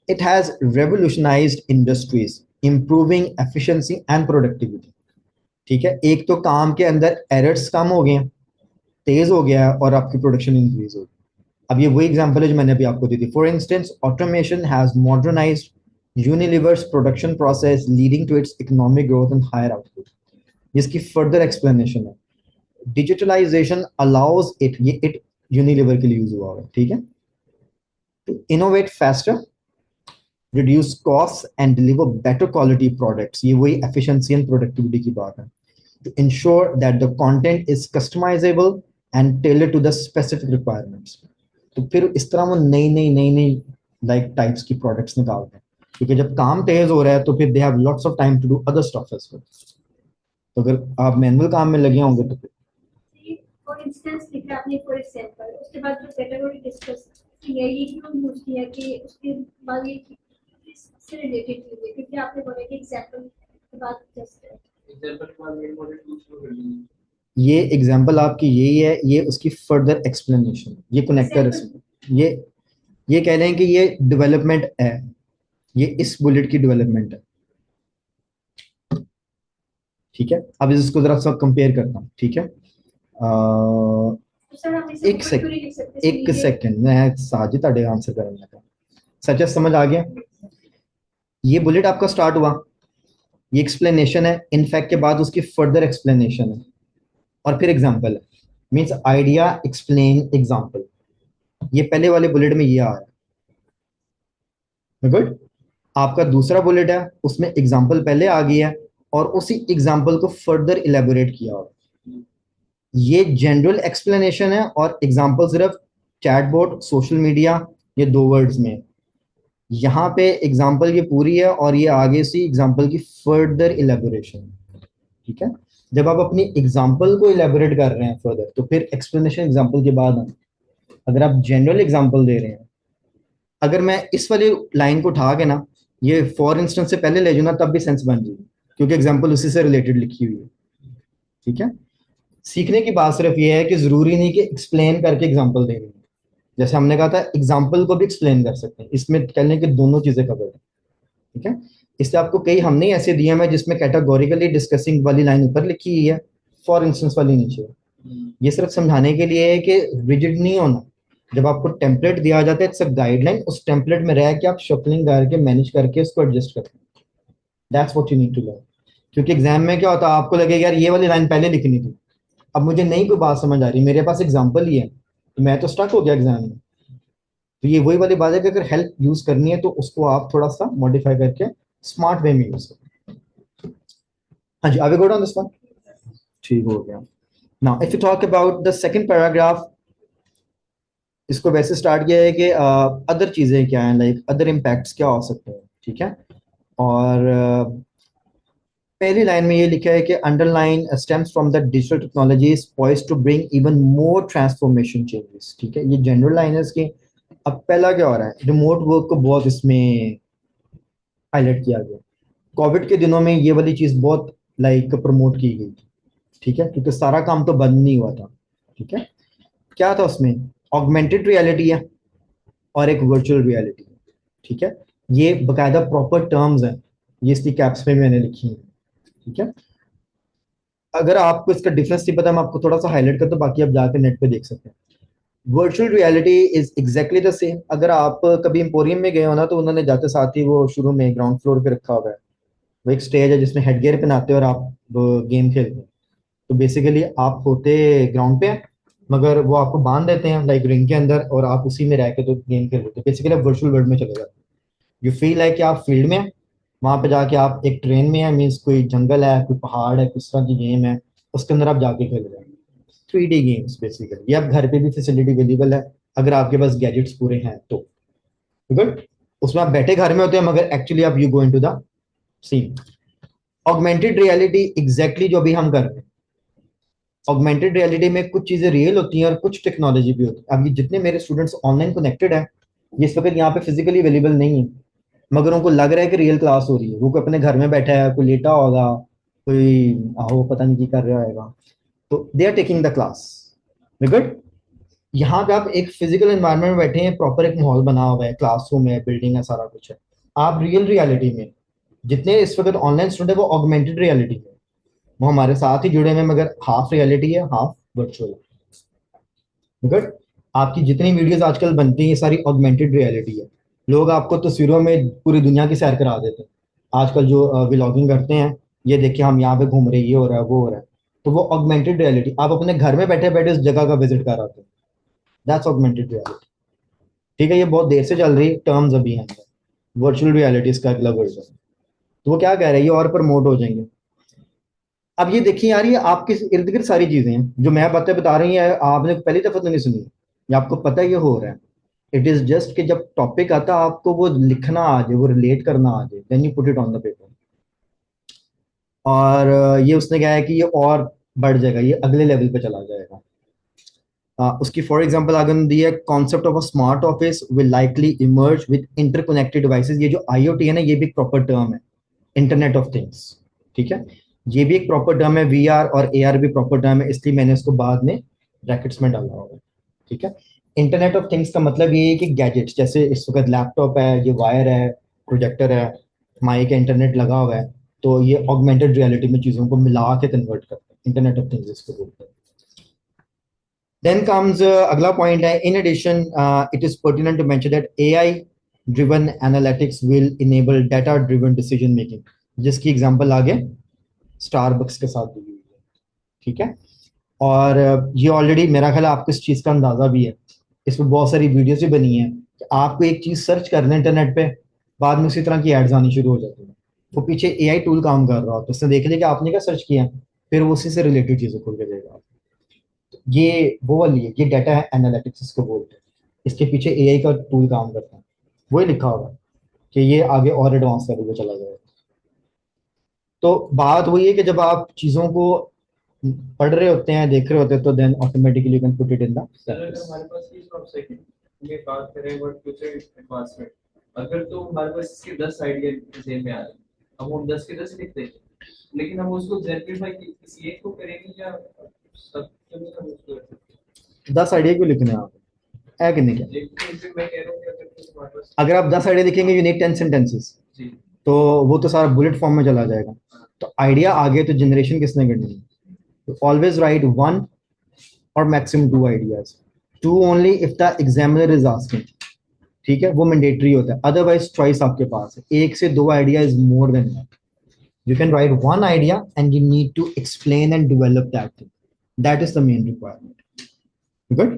it has revolutionized industries, improving efficiency and productivity. ठीक है, एक तो काम के अंदर एरर्स कम हो गए हैं, तेज हो गया है, और आपकी प्रोडक्शन इंक्रीज हो गई। अब ये वही एग्जांपल है जो मैंने अभी आपको दी थी, for instance automation has modernised Unilever's production process leading to its economic growth and higher output. इसकी फर्दर एक्सप्लेनेशन है, डिजिटलाइजेशन अलाउज इट, ये इट यूनिलीवर के लिए यूज हुआ है, ठीक है, to innovate faster, reduce cost and deliver better quality products. ये वही एफिशिएंसी एंड प्रोडक्टिविटी की बात है, to ensure that the content is customisable and tailor to the specific requirements. तो फिर इस तरह वो नई लाइक टाइप्स की प्रोडक्ट्स निकालते हैं, क्योंकि जब काम तेज हो रहा है तो फिर they have lots of time to do other stuff as well. तो अगर आप मैनुअल काम में लगे होंगे तो फिर फॉर इंस्टेंस लिखा आपने, फॉर एग्जांपल, उसके बाद जो कैटेगरी डिस्कस की है, ये क्यों यूज किया कि उसके बाद ये इससे रिलेटेड चीज है, क्योंकि आपने बोला कि एग्जांपल के बाद जस्ट एग्जांपल के बाद मेन मॉडल यूज कर रही है। ये एग्जांपल आपकी यही है, ये उसकी फर्दर एक्सप्लेनेशन, ये कनेक्टर है, ये कह रहे हैं कि ये डेवलपमेंट है, ये इस बुलेट की डेवलपमेंट है। ठीक है, अब इसको जरा सा कंपेयर करता हूँ, ठीक है, तो सर हम इसे एक सेकंड, लिख सकते हैं, एक सेकंड, मैं साजिद ताड़े आंसर करने लगा, सच समझ आ गया। ये बुलेट आपका स्टार्ट हुआ, ये एक्सप्लेनेशन है, इनफैक्ट के बाद उसकी फर्दर एक्सप्लेनेशन है, और फिर एग्जांपल है, मींस आइडिया एक्सप्लेन एग्जांपल। ये पहले वाले बुलेट में ये आ रहा है, गुड। आपका दूसरा बुलेट है, उसमें एग्जांपल पहले आ गई है और उसी एग्जांपल को फर्दर इलेबोरेट किया हुआ। ये जनरल एक्सप्लेनेशन है और एग्जांपल सिर्फ चैटबॉट, सोशल मीडिया, ये 2 वर्ड्स में। यहाँ पे एग्जांपल ये पूरी है और ये आगे से एग्जांपल की फर्दर इलेबोरेशन। ठीक है, जब आप अपनी एग्जांपल को इलेबोरेट कर रहे हैं फर्दर, तो फिर एक्सप्लेनेशन एग्जांपल के बाद आना। अगर आप जनरल एग्जांपल दे रहे हैं, अगर मैं इस वाली लाइन को उठा के ना ये फॉर इंस्टेंस से पहले ले जाऊँ ना, तब भी सेंस बन जाएगी, क्योंकि एग्जांपल उसी से रिलेटेड लिखी हुई है। ठीक है, सीखने की बात सिर्फ ये है कि जरूरी नहीं कि एक्सप्लेन करके एग्जांपल देनी है, जैसे हमने कहा था एग्जांपल को भी एक्सप्लेन कर सकते हैं, इसमें कहने की दोनों चीजें कवर है। ठीक है, इससे आपको कई हमने ऐसे दिए हैं जिसमें कैटेगोरिकली डिस्कसिंग वाली लाइन ऊपर लिखी हुई है, फॉर इंस्टेंस वाली नीचे। ये सिर्फ समझाने के लिए है कि रिजिड नहीं होना। जब आपको टेम्पलेट दिया जाता है, इट्स अ गाइडलाइन, उस टेम्पलेट में रह के आप शफलिंग करके मैनेज करके उसको एडजस्ट करते हैं। That's what you need to learn. क्योंकि एग्जाम में क्या होता है, आपको लगेगा यार ये वाली लाइन पहले लिखनी थी, अब मुझे नहीं कोई बात समझ आ रही, मेरे पास एग्जांपल ही है, तो मैं तो स्टक हो गया एग्जाम में। तो ये वही वाली बात है कि अगर हेल्प यूज करनी है तो उसको आप थोड़ा सा मॉडिफाई करके स्मार्ट वे में यूज करें। हाँ जी, आगे गो डाउन दिस वन। ठीक हो गया। Now if you talk about the second paragraph, इसको वैसे स्टार्ट किया है कि अदर चीजें क्या हैं, लाइक अदर इम्पैक्ट्स क्या हो सकते हैं, ठीक है। और पहली लाइन में ये लिखा है कि underline stems from the digital technology is poised to bring even more transformation changes, ठीक है। ये जनरल लाइन है इसकी। अब पहला क्या हो रहा है, रिमोट वर्क को बहुत इसमें हाईलाइट किया गया। कोविड के दिनों में ये वाली चीज बहुत लाइक प्रमोट की गई थी, ठीक है, क्योंकि सारा काम तो बंद नहीं हुआ था, ठीक है। क्या था उसमें, ऑगमेंटेड रियलिटी है और एक वर्चुअल रियलिटी है, ठीक है। ये बकायदा प्रॉपर टर्म्स हैं, ये इसकी कैप्स में मैंने लिखी है, ठीक है। अगर आपको इसका डिफरेंस नहीं पता, मैं आपको थोड़ा सा हाईलाइट कर दूं, बाकी आप जाकर नेट पे देख सकते हैं। Virtual reality is exactly the same. अगर आप कभी एम्पोरियम में गए हो ना, तो उन्होंने जाते साथ ही वो शुरू में ग्राउंड फ्लोर पे रखा हुआ है, वो एक स्टेज है जिसमें हेडगियर पहनाते हैं और आप गेम खेलते हैं। तो बेसिकली आप होते ग्राउंड पे हैं, मगर वो आपको बांध देते हैं लाइक रिंग के अंदर, और आप उसी में रह के तो गेम खेल रहे हो। बेसिकली आप वर्चुअल वर्ल्ड में चले जाते हैं। यू फील लाइक कि आप फील्ड में हैं, वहां पे जाके आप एक ट्रेन में है, मीन्स कोई जंगल है, कोई पहाड़ है, किस तरह की गेम है, उसके अंदर आप जाके खेल रहे हैं। 3D गेम्स बेसिकली, ये अब घर पे भी फैसिलिटी अवेलेबल है अगर आपके पास गैजेट्स पूरे हैं तो। गुड। उसमें आप बैठे घर में होते हैं, मगर एक्चुअली आप you go into the scene. Augmented reality exactly जो अभी हम कर रहे हैं। ऑगमेंटेड रियलिटी में कुछ चीजें रियल होती हैं और कुछ टेक्नोलॉजी भी होती है। अब ये जितने मेरे स्टूडेंट्स ऑनलाइन कनेक्टेड हैं, ये इस वक्त यहाँ पे फिजिकली अवेलेबल नहीं है, मगर उनको लग रहा है कि रियल क्लास हो रही है। वो कोई अपने घर में बैठा है, कोई लेटा होगा, कोई वो पता नहीं क्या कर रहा होगा, तो they are taking the class. Good. यहाँ पे आप एक फिजिकल एनवायरनमेंट में बैठे हैं, प्रॉपर एक माहौल बना हुआ है, क्लासरूम है, बिल्डिंग है, सारा कुछ है। आप रियल रियलिटी में, जितने इस वक्त ऑनलाइन स्टूडेंट है वो ऑगमेंटेड रियलिटी में, वो हमारे साथ ही जुड़े हुए हैं, मगर हाफ रियलिटी है, हाफ वर्चुअल। गुड। आपकी जितनी वीडियोस आजकल बनती हैं, ये सारी ऑगमेंटेड रियलिटी है। लोग आपको तस्वीरों में पूरी दुनिया की सैर करा देते हैं। आजकल जो व्लॉगिंग करते हैं, ये देखिए हम यहाँ पे घूम रहे हैं, ये हो रहा है, वो हो रहा है, तो वो ऑगमेंटेड रियलिटी। आप अपने घर में बैठे बैठे उस जगह का विजिट कर आते हैं, दैट्स ऑगमेंटेड रियलिटी, ठीक है। ये बहुत देर से चल रही टर्म्स अभी हैं। वर्चुअल रियलिटी इसका अगला वर्जन। तो वो क्या कह रहे हैं, ये और प्रमोट हो जाएंगे। अब ये देखिए यार, ये आपके इर्द गिर्द सारी चीजें हैं जो मैं बातें बता रही हैं, आपने पहली दफा तो नहीं सुनी, ये आपको पता है ये हो रहा है। इट इज जस्ट कि जब टॉपिक आता है आपको वो लिखना आ जाए, वो रिलेट करना आ जाए, then you put it on the paper. और ये उसने कहा है कि ये और बढ़ जाएगा, ये अगले लेवल पे चला जाएगा। उसकी फॉर एग्जांपल आगे दी है, concept of a smart office will likely emerge with interconnected devices. ये जो आईओटी है ना, ये भी एक प्रॉपर टर्म है, इंटरनेट ऑफ थिंग्स, ठीक है। ये भी एक प्रॉपर टर्म है, वीआर और एआर भी प्रॉपर टर्म है, इसलिए मैंने इसको बाद में ब्रैकेट्स में डाला होगा, ठीक है। इंटरनेट ऑफ थिंग्स का मतलब ये है कि गैजेट्स, जैसे इस वक्त लैपटॉप है, ये वायर है, प्रोजेक्टर है, माइक है, इंटरनेट लगा हुआ है, तो ये ऑगमेंटेड रियलिटी में चीजों को मिला के कन्वर्ट करते हैं, इंटरनेट ऑफ थिंग्स इसको बोलते हैं। Then comes अगला पॉइंट है, in addition it is pertinent to mention that AI driven analytics will enable data driven decision making, जिसकी एग्जांपल आगे स्टारबक्स के साथ दी हुई है, ठीक है। और ये ऑलरेडी मेरा ख्याल है आपको इस चीज का अंदाजा भी है, इस पर बहुत सारी वीडियोस भी बनी है कि आपको एक चीज सर्च करना है इंटरनेट पे, बाद में उसी तरह की एड्स आनी शुरू हो जाती है। वो पीछे एआई टूल काम कर रहा होता है, उसने देख लिया कि आपने क्या सर्च किया, फिर वो उसी से रिलेटेड चीजें खोल के देगा। ये वो वाली है, ये डाटा एनालिटिक्स इसको बोलते हैं, इसके पीछे एआई का टूल काम करता है, वही लिखा होगा कि ये आगे और एडवांस लेवल पे चला जाएगा। तो बात वही है कि जब आप चीजों को पढ़ रहे होते हैं, देख रहे होते हैं, तो then automatically you can put it in the sir अगर हमारे पास ये टॉप सेकंड में बात करें वर्ड फ्यूचर एडवांसमेंट, अगर तो हमारे पास इसके 10 आइडिया जेल में आ रहे हैं, अब हम 10 के 10 लिखते हैं, लेकिन हम उसको एग्जाम्पलीफाई किसी एक को करेंगे या सब में हम उसको कर सकते 10 आइडिया क्यों लिखने हैं आप, है कि नहीं क्या? हैं? लेकिन मैं कह रहा हूँ कि अगर तो हमारे पास अगर आप 10 आइडिया लिखेंगे, यूनिक 10 सेंटेंसेस, जी तो वो तो सारा बुलेट फॉर्म में चला जाएगा। तो आइडिया आगे तो जनरेशन किसने करनी है, तो ऑलवेज राइट 1 और maximum 2 ideas, 2 only if the examiner is asking, ठीक है, वो मैंडेटरी होता है, अदरवाइज चॉइस आपके पास है, 1 से 2 idea is more than that. You can write one idea and you need to explain and develop that thing. That is the main requirement. Good.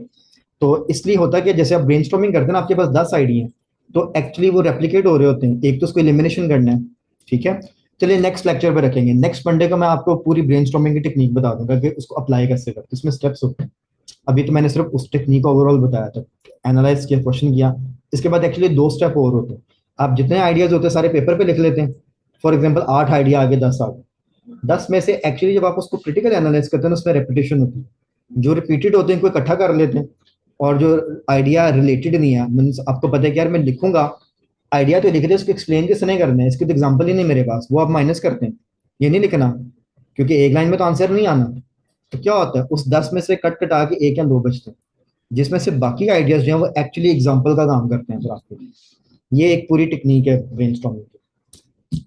तो इसलिए होता है कि जैसे आप ब्रेनस्टॉर्मिंग करते हैं ना, आपके पास 10 आइडिया हैं, तो एक्चुअली वो रेप्लिकेट हो रहे होते हैं, एक तो उसको एलिमिनेशन करना है। ठीक है, चलिए नेक्स्ट लेक्चर पे रखेंगे, नेक्स्ट मंडे को मैं आपको पूरी ब्रेनस्टॉर्मिंग की टेक्निक बता दूंगा कि उसको अप्लाई कैसे करते हैं, इसमें स्टेप्स होते हैं। अभी तो मैंने सिर्फ उस टेक्निक को ओवरऑल बताया था, एनालाइज किया, क्वेश्चन किया। इसके बाद एक्चुअली 2 स्टेप और होते हैं। आप जितने आइडियाज होते हैं सारे पेपर पे लिख लेते हैं। फॉर एग्जाम्पल 8 आइडिया आगे 10 आगे, 10 में से एक्चुअली जब आप उसको क्रिटिकल एनालाइज करते हैं ना, उसमें रेपिटेशन होती है। जो रिपीटेड होते हैं इनको इकट्ठा कर लेते हैं, और जो आइडिया रिलेटेड नहीं है, मीन्स आपको पता है कि यार मैं लिखूंगा आइडिया तो लिख दे, उसको एक्सप्लेन किसने नहीं करना है, इसके तो एग्जाम्पल ही नहीं मेरे पास, वो आप माइनस करते हैं, ये नहीं लिखना, क्योंकि एक लाइन में तो आंसर नहीं आना। तो क्या होता है, उस 10 में से कट कटा के 1 या 2 बचते हैं, जिसमें से बाकी आइडियाज जो हैं वो एक्चुअली एग्जाम्पल का काम करते हैं फिर आपके लिए। ये एक पूरी टेक्निक है ब्रेनस्टॉर्मिंग की।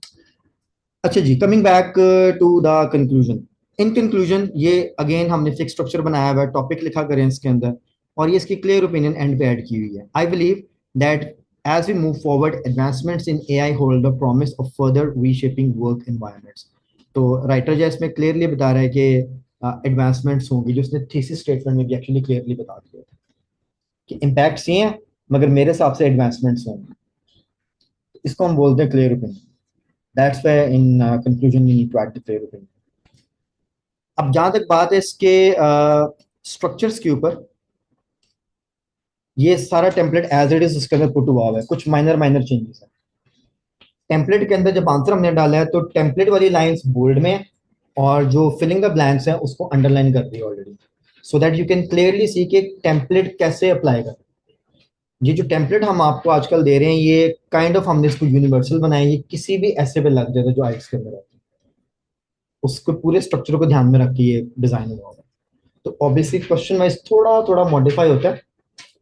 अच्छा जी, coming back to the conclusion. In conclusion, ये अगेन हमने फिक्स स्ट्रक्चर बनाया हुआ है, टॉपिक लिखा करें इसके अंदर, और ये इसकी क्लियर ओपिनियन एंड पे ऐड की हुई है। I believe that as we move forward, advancements in AI hold the promise of further reshaping work environments. तो राइटर जो इसमें क्लियरली बता रहा है कि एडवांसमेंट्स होंगी, जो उसने थीसिस स्टेटमेंट में भी एक्चुअली क्लियरली बता दिया कि इम्पैक्ट्स ये हैं, मगर मेरे हिसाब से एडवांसमेंट्स होंगे। इसको हम बोलते हैं clear opinion. That's why in conclusion you need to add the clear opinion. अब जहां तक बात है इसके स्ट्रक्चर्स के ऊपर, ये सारा टेम्पलेट एज इट इज इसके अंदर पुट हुआ है, कुछ माइनर माइनर चेंजेस है। टेम्पलेट के अंदर जब आंसर हमने डाला है तो टेम्पलेट वाली लाइंस बोल्ड में है, और जो फिलिंग द ब्लैंक्स है उसको अंडरलाइन कर दी already, so that you can clearly see कि टेम्पलेट कैसे अप्लाई कर। ये जो टेम्पलेट हम आपको आजकल दे रहे हैं, ये काइंड ऑफ हमने इसको यूनिवर्सल बनाया, ये किसी भी ऐसे पे लग जाता है जो आइट्स के अंदर आती है, उसको पूरे स्ट्रक्चर को ध्यान में रख के ये डिजाइन हुआ होगा। तो ऑब्वियसली क्वेश्चन वाइज थोड़ा थोड़ा मॉडिफाई होता है,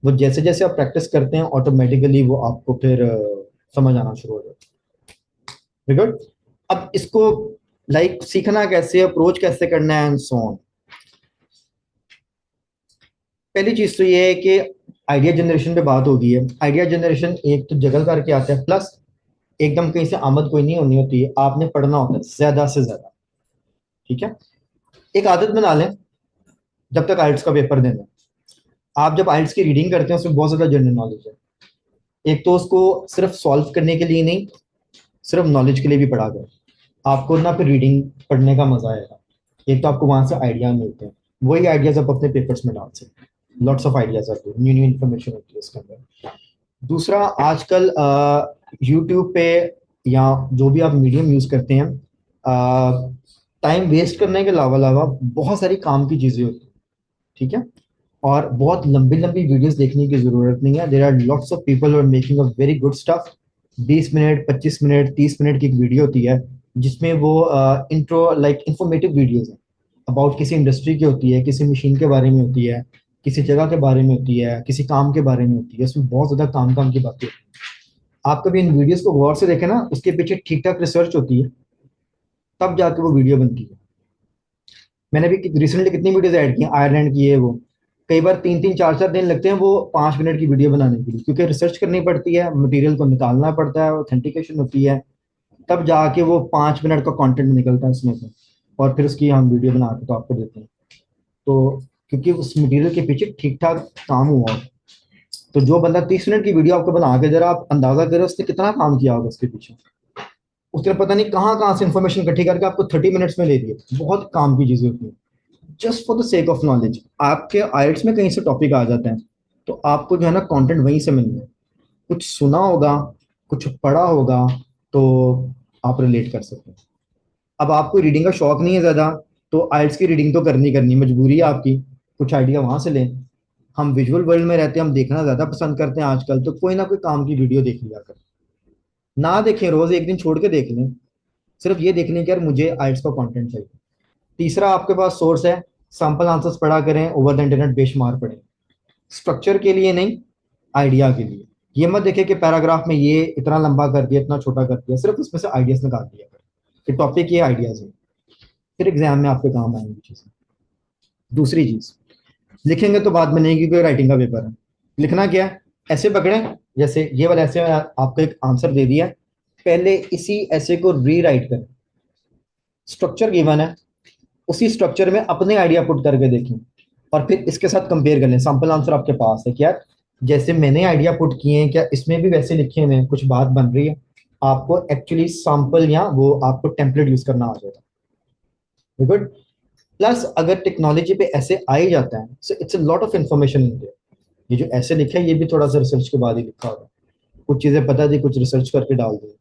वो जैसे जैसे आप प्रैक्टिस करते हैं ऑटोमेटिकली वो आपको फिर समझ आना शुरू हो जाता है। गुड। अब इसको सीखना कैसे, अप्रोच कैसे करना है एंड सो ऑन। पहली चीज तो ये है कि आइडिया जनरेशन पे बात होगी है। आइडिया जनरेशन एक तो जगह करके आता है, प्लस एकदम कहीं से आमद कोई नहीं होनी होती है, आपने पढ़ना होता है ज्यादा से ज्यादा। ठीक है, एक आदत बना लें, जब तक आइल्स का पेपर देना है, आप जब आइल्स की रीडिंग करते हैं उसमें बहुत ज्यादा जनरल नॉलेज है। एक तो उसको सिर्फ सॉल्व करने के लिए नहीं, सिर्फ नॉलेज के लिए भी पढ़ा करें, आपको ना फिर रीडिंग पढ़ने का मजा आएगा। एक तो आपको वहां से आइडिया मिलते हैं, वही आइडियाज आप अपने पेपर्स में डाल सकते हैं, लॉट्स ऑफ आइडियाज आते हैं, न्यू न्यू इन्फॉर्मेशन होती है इसके अंदर। दूसरा, आजकल यूट्यूब पे या जो भी आप मीडियम यूज करते हैं, टाइम वेस्ट करने के अलावा अलावा बहुत सारी काम की चीजें होती हैं। ठीक है, और बहुत लंबी लंबी वीडियोस देखने की जरूरत नहीं है। There are lots of people are making a very good stuff. 20 minute, 25 minute, 30 minute की एक वीडियो होती है, जिसमें वो इंट्रो इंफॉर्मेटिव वीडियोस हैं, अबाउट किसी इंडस्ट्री की होती है, किसी मशीन के बारे में होती है, किसी जगह के बारे में होती है, किसी काम के बारे में होती है। उसमें बहुत ज्यादा काम काम की बातें होती है। आप कभी इन वीडियोस को गौर से देखें ना, उसके पीछे ठीक ठाक रिसर्च होती है, तब जाके वो वीडियो बनती है। मैंने भी रिसेंटली कितनी वीडियोस ऐड की, आयरलैंड की है वो, कई बार 3-3, 4-4 दिन लगते हैं वो 5 मिनट की वीडियो बनाने के लिए, क्योंकि रिसर्च करनी पड़ती है, मटेरियल को निकालना पड़ता है, ऑथेंटिकेशन होती है, तब जाके वो 5 मिनट का कंटेंट निकलता है उसमें से, और फिर उसकी हम वीडियो बना के तो आपको देते हैं। तो क्योंकि उस मटेरियल के पीछे ठीक ठाक काम हुआ होगा। तो जो बंदा 30 मिनट की वीडियो आपको बना के, जरा आप अंदाजा करें उसने कितना काम किया होगा उसके पीछे। उसने पता नहीं कहाँ कहाँ से इन्फॉर्मेशन इकट्ठी करके आपको 30 मिनट्स में दे दिए। बहुत काम की चीजें होती हैं, just for the sake of knowledge. आपके आइल्स में कहीं से टॉपिक आ जाता है, तो आपको जो है ना कंटेंट वहीं से मिलना है। कुछ सुना होगा, कुछ पढ़ा होगा, तो आप रिलेट कर सकते हैं। अब आपको रीडिंग का शौक नहीं है ज्यादा, तो आइल्स की रीडिंग तो करनी करनी मजबूरी है आपकी, कुछ आइडिया वहां से लें। हम विजुअल वर्ल्ड में रहते हैं, हम देखना ज्यादा पसंद करते हैं आजकल, तो कोई ना कोई काम की वीडियो देख लिया कर, ना देखें रोज एक दिन छोड़ के देख लें, सिर्फ ये देख लें कि यार मुझे आइल्स का कंटेंट चाहिए। तीसरा, आपके पास सोर्स है, सैंपल आंसर्स पढ़ा करें, ओवर द इंटरनेट बेशुमार पढ़ें, स्ट्रक्चर के लिए नहीं, आइडिया के लिए। ये मत देखें कि पैराग्राफ में ये इतना लंबा कर दिया, इतना छोटा कर दिया, सिर्फ उसमें से आइडियाज निकाल दिया करें कि टॉपिक ये आइडियाज है, फिर एग्जाम में आपके काम आएंगी चीजें। दूसरी चीज, लिखेंगे तो बाद में नहीं, क्योंकि राइटिंग का पेपर है। लिखना क्या है, ऐसे पकड़ें, जैसे ये वाला ऐसे आपको एक आंसर दे दिया, पहले इसी ऐसे को रीराइट करें। स्ट्रक्चर गिवन है, उसी स्ट्रक्चर में अपने आइडिया पुट करके देखें और फिर इसके साथ कंपेयर कर लें। सैंपल आंसर आपके पास है क्या, जैसे मैंने आइडिया पुट किए हैं क्या इसमें भी वैसे लिखे हुए हैं, कुछ बात बन रही है। आपको एक्चुअली सैंपल या वो आपको टेम्पलेट यूज करना आ जाएगा। गुड। प्लस अगर टेक्नोलॉजी पे ऐसे आ ही जाता है, so it's a lot of information in their. ये जो ऐसे लिखा है ये भी थोड़ा सा रिसर्च के बाद ही लिखा होगा, कुछ चीजें पता थी, कुछ रिसर्च करके डाल दी।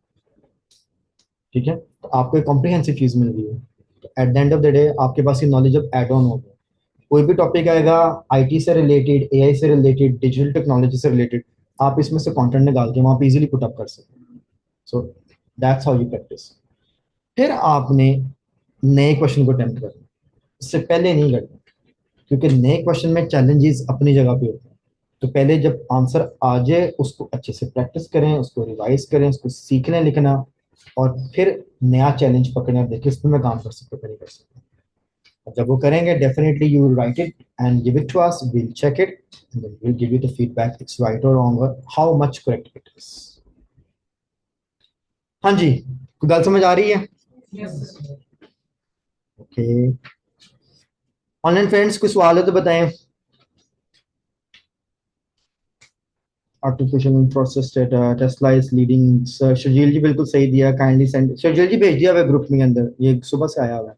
ठीक है, तो आपको एक कॉम्प्रिहेंसिव चीज मिल रही है। तो at the end of the day आपके पास ये नॉलेज अब एड ऑन हो गया। कोई भी टॉपिक आएगा आईटी से रिलेटेड, एआई से रिलेटेड, डिजिटल टेक्नोलॉजी से रिलेटेड, आप इसमें से कंटेंट निकाल के वहां पे इजीली पुट अप कर सकते हैं। So that's how you practice. फिर आपने नए क्वेश्चन को अटेम्प्ट करना, इससे पहले नहीं करना, क्योंकि नए क्वेश्चन में चैलेंजेस अपनी जगह पे होते हैं। तो पहले जब आंसर आ जाए उसको अच्छे से प्रैक्टिस करें, उसको रिवाइज करें, उसको सीख लें लिखना, और फिर नया चैलेंज पकड़ें और देखिए इसमें मैं काम कर सकता हूँ नहीं कर सकता। और जब वो करेंगे definitely you will write it and give it to us, we'll check it and then we'll give you the feedback it's right और रॉन्ग और how much correct it is. हाँ जी, कोई गल समझ आ रही है? Yes okay. ऑनलाइन फ्रेंड्स कोई सवाल है तो बताएं। Artificial process data Tesla is leading. Sharjeel ji बिल्कुल सही दिया, काइंडली सेंड। शर्जील जी भेज दिया हुआ ग्रुप में अंदर, ये सुबह से आया हुआ है।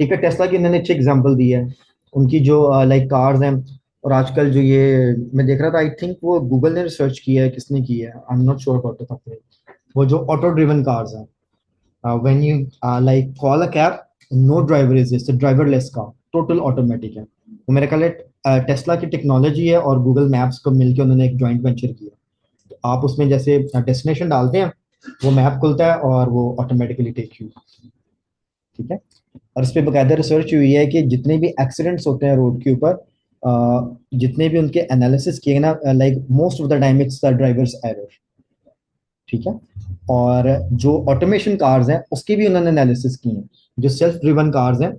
ठीक है, टेस्ला की इन्होंने अच्छी एग्जांपल दी है, उनकी जो लाइक कार्स हैं। और आजकल जो ये मैं देख रहा था, आई थिंक वो गूगल ने रिसर्च किया है, किसने की है I am not sure about the company. वो जो ऑटो ड्रिवन कार्स हैं, when you like call a cab, no driver is, it's driverless car, total automatic है। वो मेरे ख्याल है टेस्ला की टेक्नोलॉजी है और गूगल मैप्स को मिलकर उन्होंने एक जॉइंट वेंचर किया। तो आप उसमें जैसे डेस्टिनेशन डालते हैं, वो मैप खुलता है और वो ऑटोमेटिकली टेक यू। ठीक है, और इस पर बाकायदा रिसर्च हुई है कि जितने भी एक्सीडेंट्स होते हैं रोड के ऊपर, जितने भी उनके एनालिसिस किए ना, like most of the time it's the drivers error. ठीक है, और जो ऑटोमेशन कार्स हैं उसकी भी उन्होंने एनालिसिस की है, जो सेल्फ ड्रिवन कार्स हैं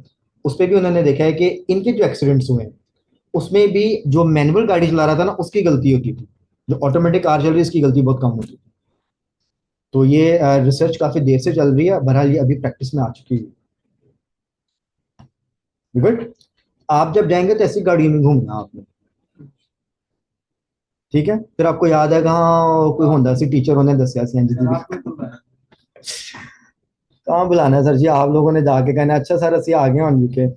उस पर भी उन्होंने देखा है कि इनके जो एक्सीडेंट्स हुए हैं उसमें भी जो मैनुअल गाड़ी चला रहा था ना उसकी गलती होती थी, जो ऑटोमेटिक कार चल रही है इसकी गलती बहुत कम होती थी। तो ये रिसर्च काफी देर से चल रही है, बहरहाल ये अभी प्रैक्टिस में आ चुकी है। गुड। आप जब जाएंगे तो ऐसी गाड़ी में घूमना आपने। ठीक है, फिर आपको याद है कहाँ कोई होंडा सी टीचर होने दसिया सी जी कहाँ बुलाना है सर जी, आप लोगों ने जाके कहना अच्छा सर असि आ गए यूके।